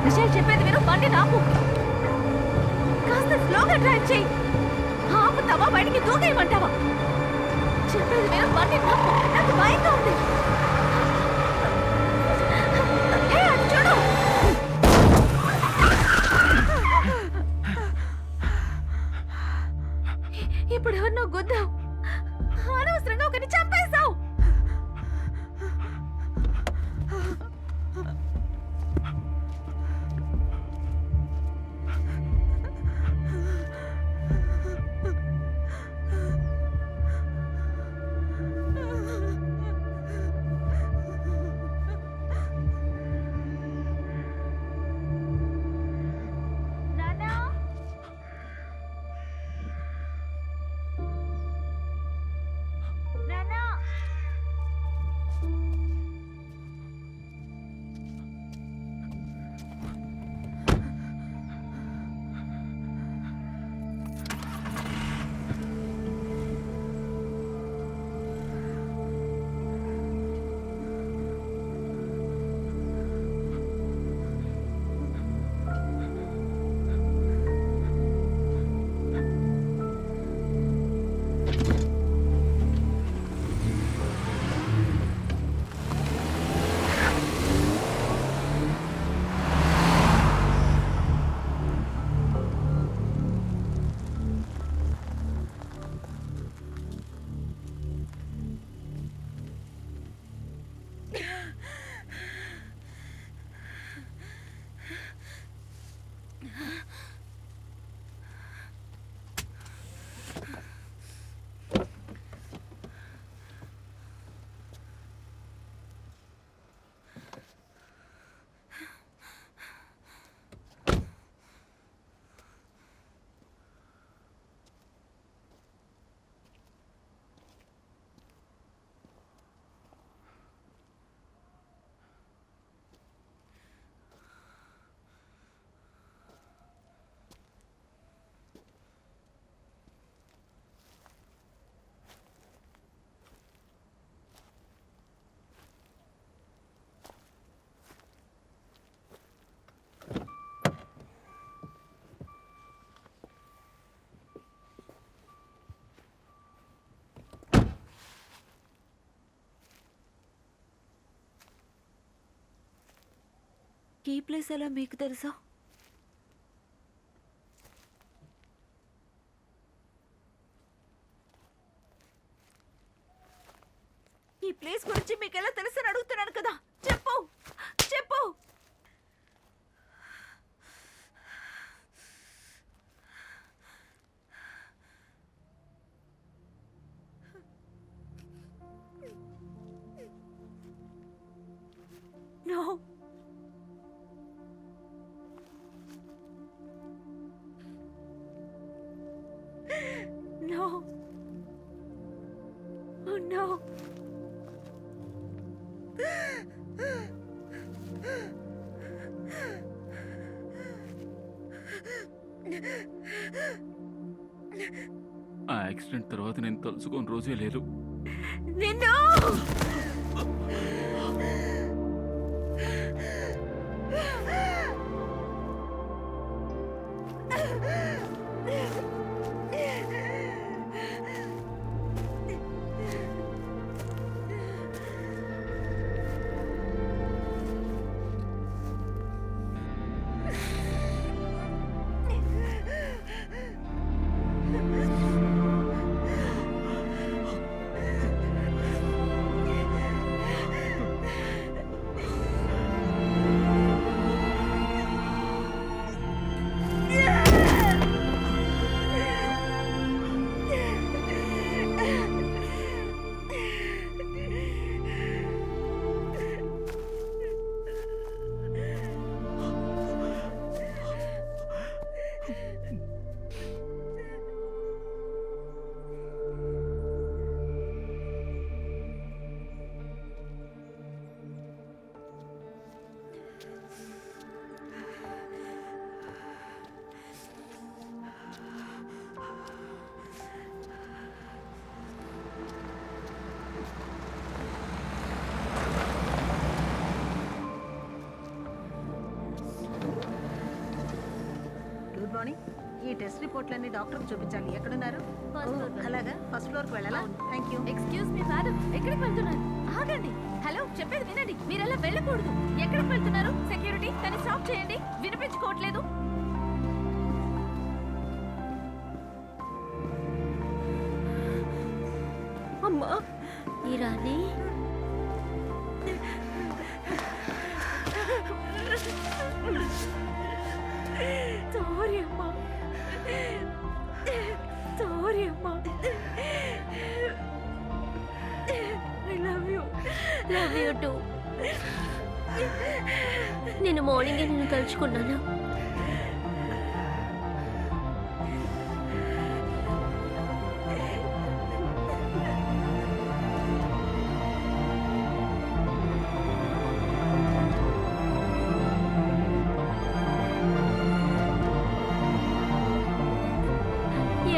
మిషేల్, చెప్పేది విను, బండి రాకు. కాస్త స్లోగా డ్రైవ్ చేయి. ఆపుతావా, బయటికి దూకేయమంటావా? చెప్పేది విను, బండి రాకు. నాకు భయంగా ఉంది. ఏ, అటు చూడు. ఇప్పుడు ఎవరినో గుద్దావు. అనవసరంగా ఒకరిని చంపేశావు. ఈ ప్లేస్ ఎలా మీకు తెలుసా? ఈ ప్లేస్ గురించి మీకు ఎలా తెలుసు అని అడుగుతున్నాను కదా, చెప్పు చెప్పు. No. No. Oh no. ఆ యాక్సిడెంట్ తర్వాత నేను తలుచుకోని రోజే లేదు. నిన్ను గుడ్ మార్నింగ్. ఈ టెస్ట్ రిపోర్ట్లన్నీ డాక్టర్కి చూపించాలి. ఎక్కడున్నారు? First floor లో. అలాగా, ఫస్ట్ ఫ్లోర్కి వెళ్ళాలా? Thank you. Excuse me madam, ఎక్కడికి వెళ్తున్నారు? ఆగండి. హలో, చెప్పేది వినండి. మీరు అలా వెళ్ళకూడదు. ఎక్కడికి వెళ్తున్నారు? సెక్యూరిటీ, తను స్టాప్ చేయండి. వినిపించుకోవట్లేదు. అమ్మా, ఈ రాణి సారీ అమ్మా, సారీ అమ్మా. I love you. Love you two. నేను మార్నింగే నిన్ను తలుచుకున్నాను.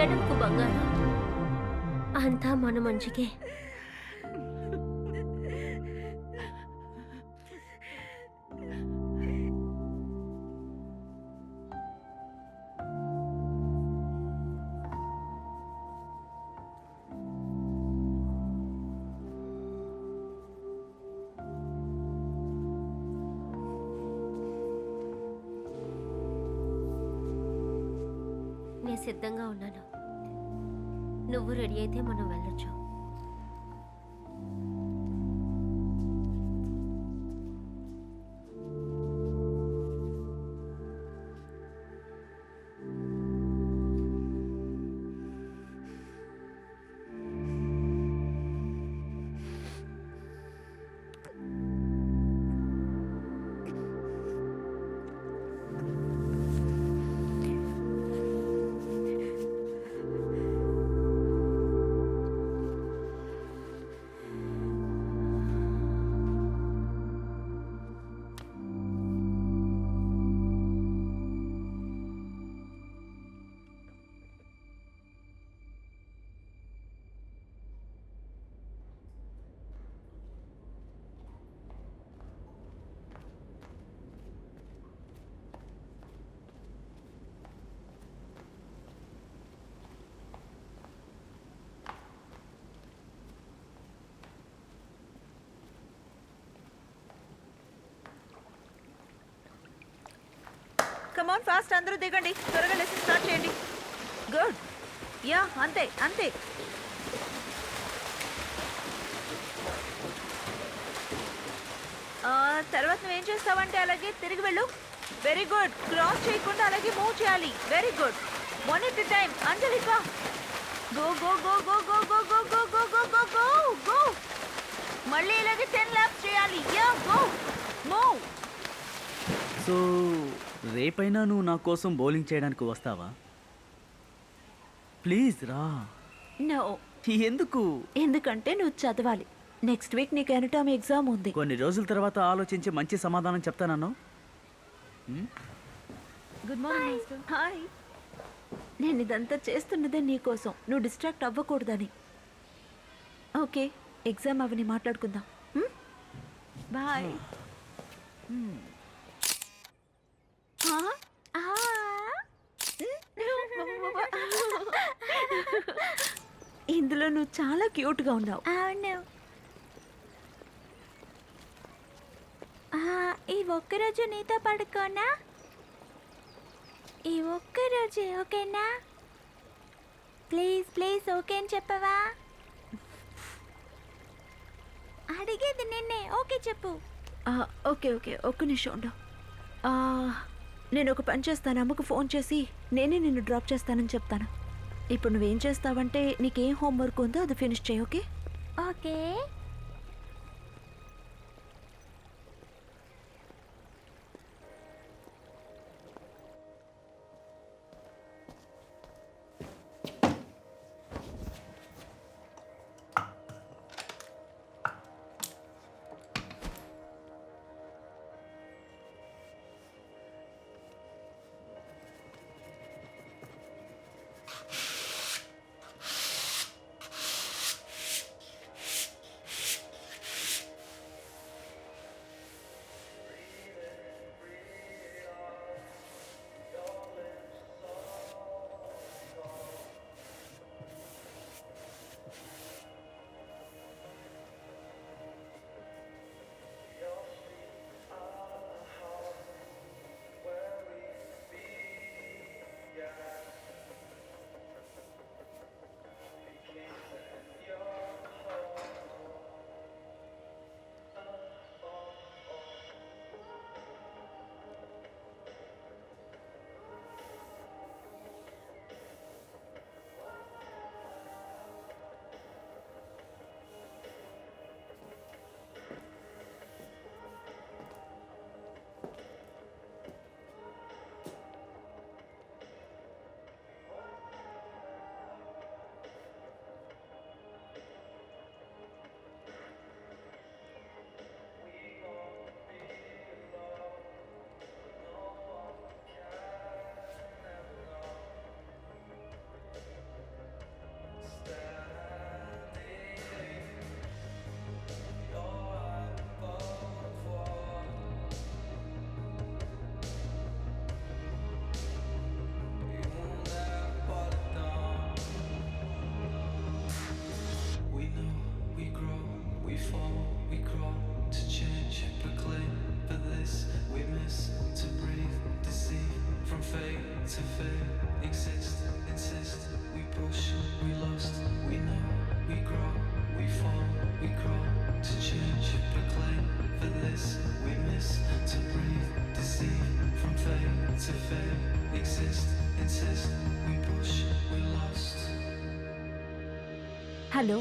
ఏడవకు బంగారం, అంతా మన మంచికే. నేను సిద్ధంగా ఉన్నాను. నువ్వు రెడీ అయితే మనం వెళ్ళొచ్చు. కమాన్ ఫాస్ట్ అందరూ దిగండి త్వరగా లెసన్ స్టార్ట్ చేయండి గుడ్ యా అంతే అంతే తర్వాత నువ్వేం చేస్తావంటే అలాగే తిరిగి వెళ్ళు వెరీ గుడ్ క్రాస్ చేయకుండా అలాగే మూవ్ చేయాలి very good 1 at a time అంజలిక go go go go go go go go go go go go go మళ్ళీ ఇలాగే 10 laps చేయాలి యా గో మూవ్ సో రేపైనా నువ్వు నా కోసం బౌలింగ్ చేయడానికి వస్తావా ప్లీజ్ రా నో ఎందుకు ఎందుకంటే నువ్వు చదవాలి నెక్స్ట్ వీక్ నీకు ఎనటామీ ఎగ్జామ్ ఉంది కొన్ని రోజుల తర్వాత ఆలోచించి మంచి సమాధానం చెప్తానన్నావు గుడ్ మార్నింగ్ మాస్టర్. హాయ్ నేను ఇదంతా చేస్తున్నదే నీకోసం నువ్వు డిస్ట్రాక్ట్ అవ్వకూడదని ఓకే ఎగ్జామ్ అవని మాట్లాడుకుందాం బాయ్ ఇందులో నువ్వు చాలా క్యూట్గా ఉన్నావు అవును ఈ ఒక్కరోజు నీతో పడుకోనా ఈ ఒక్కరోజే ఓకేనా ప్లీజ్ ప్లీజ్ ఓకే అని చెప్పవా అడిగేది నిన్నే ఓకే చెప్పు ఓకే ఓకే ఒక్క నిమిషం ఉండు నేను ఒక పని చేస్తాను అమ్మకు ఫోన్ చేసి నేనే నిన్ను డ్రాప్ చేస్తానని చెప్తాను ఇప్పుడు నువ్వేం చేస్తావంటే నీకేం హోంవర్క్ ఉందో అది ఫినిష్ చేయి ఓకే ఓకే హలో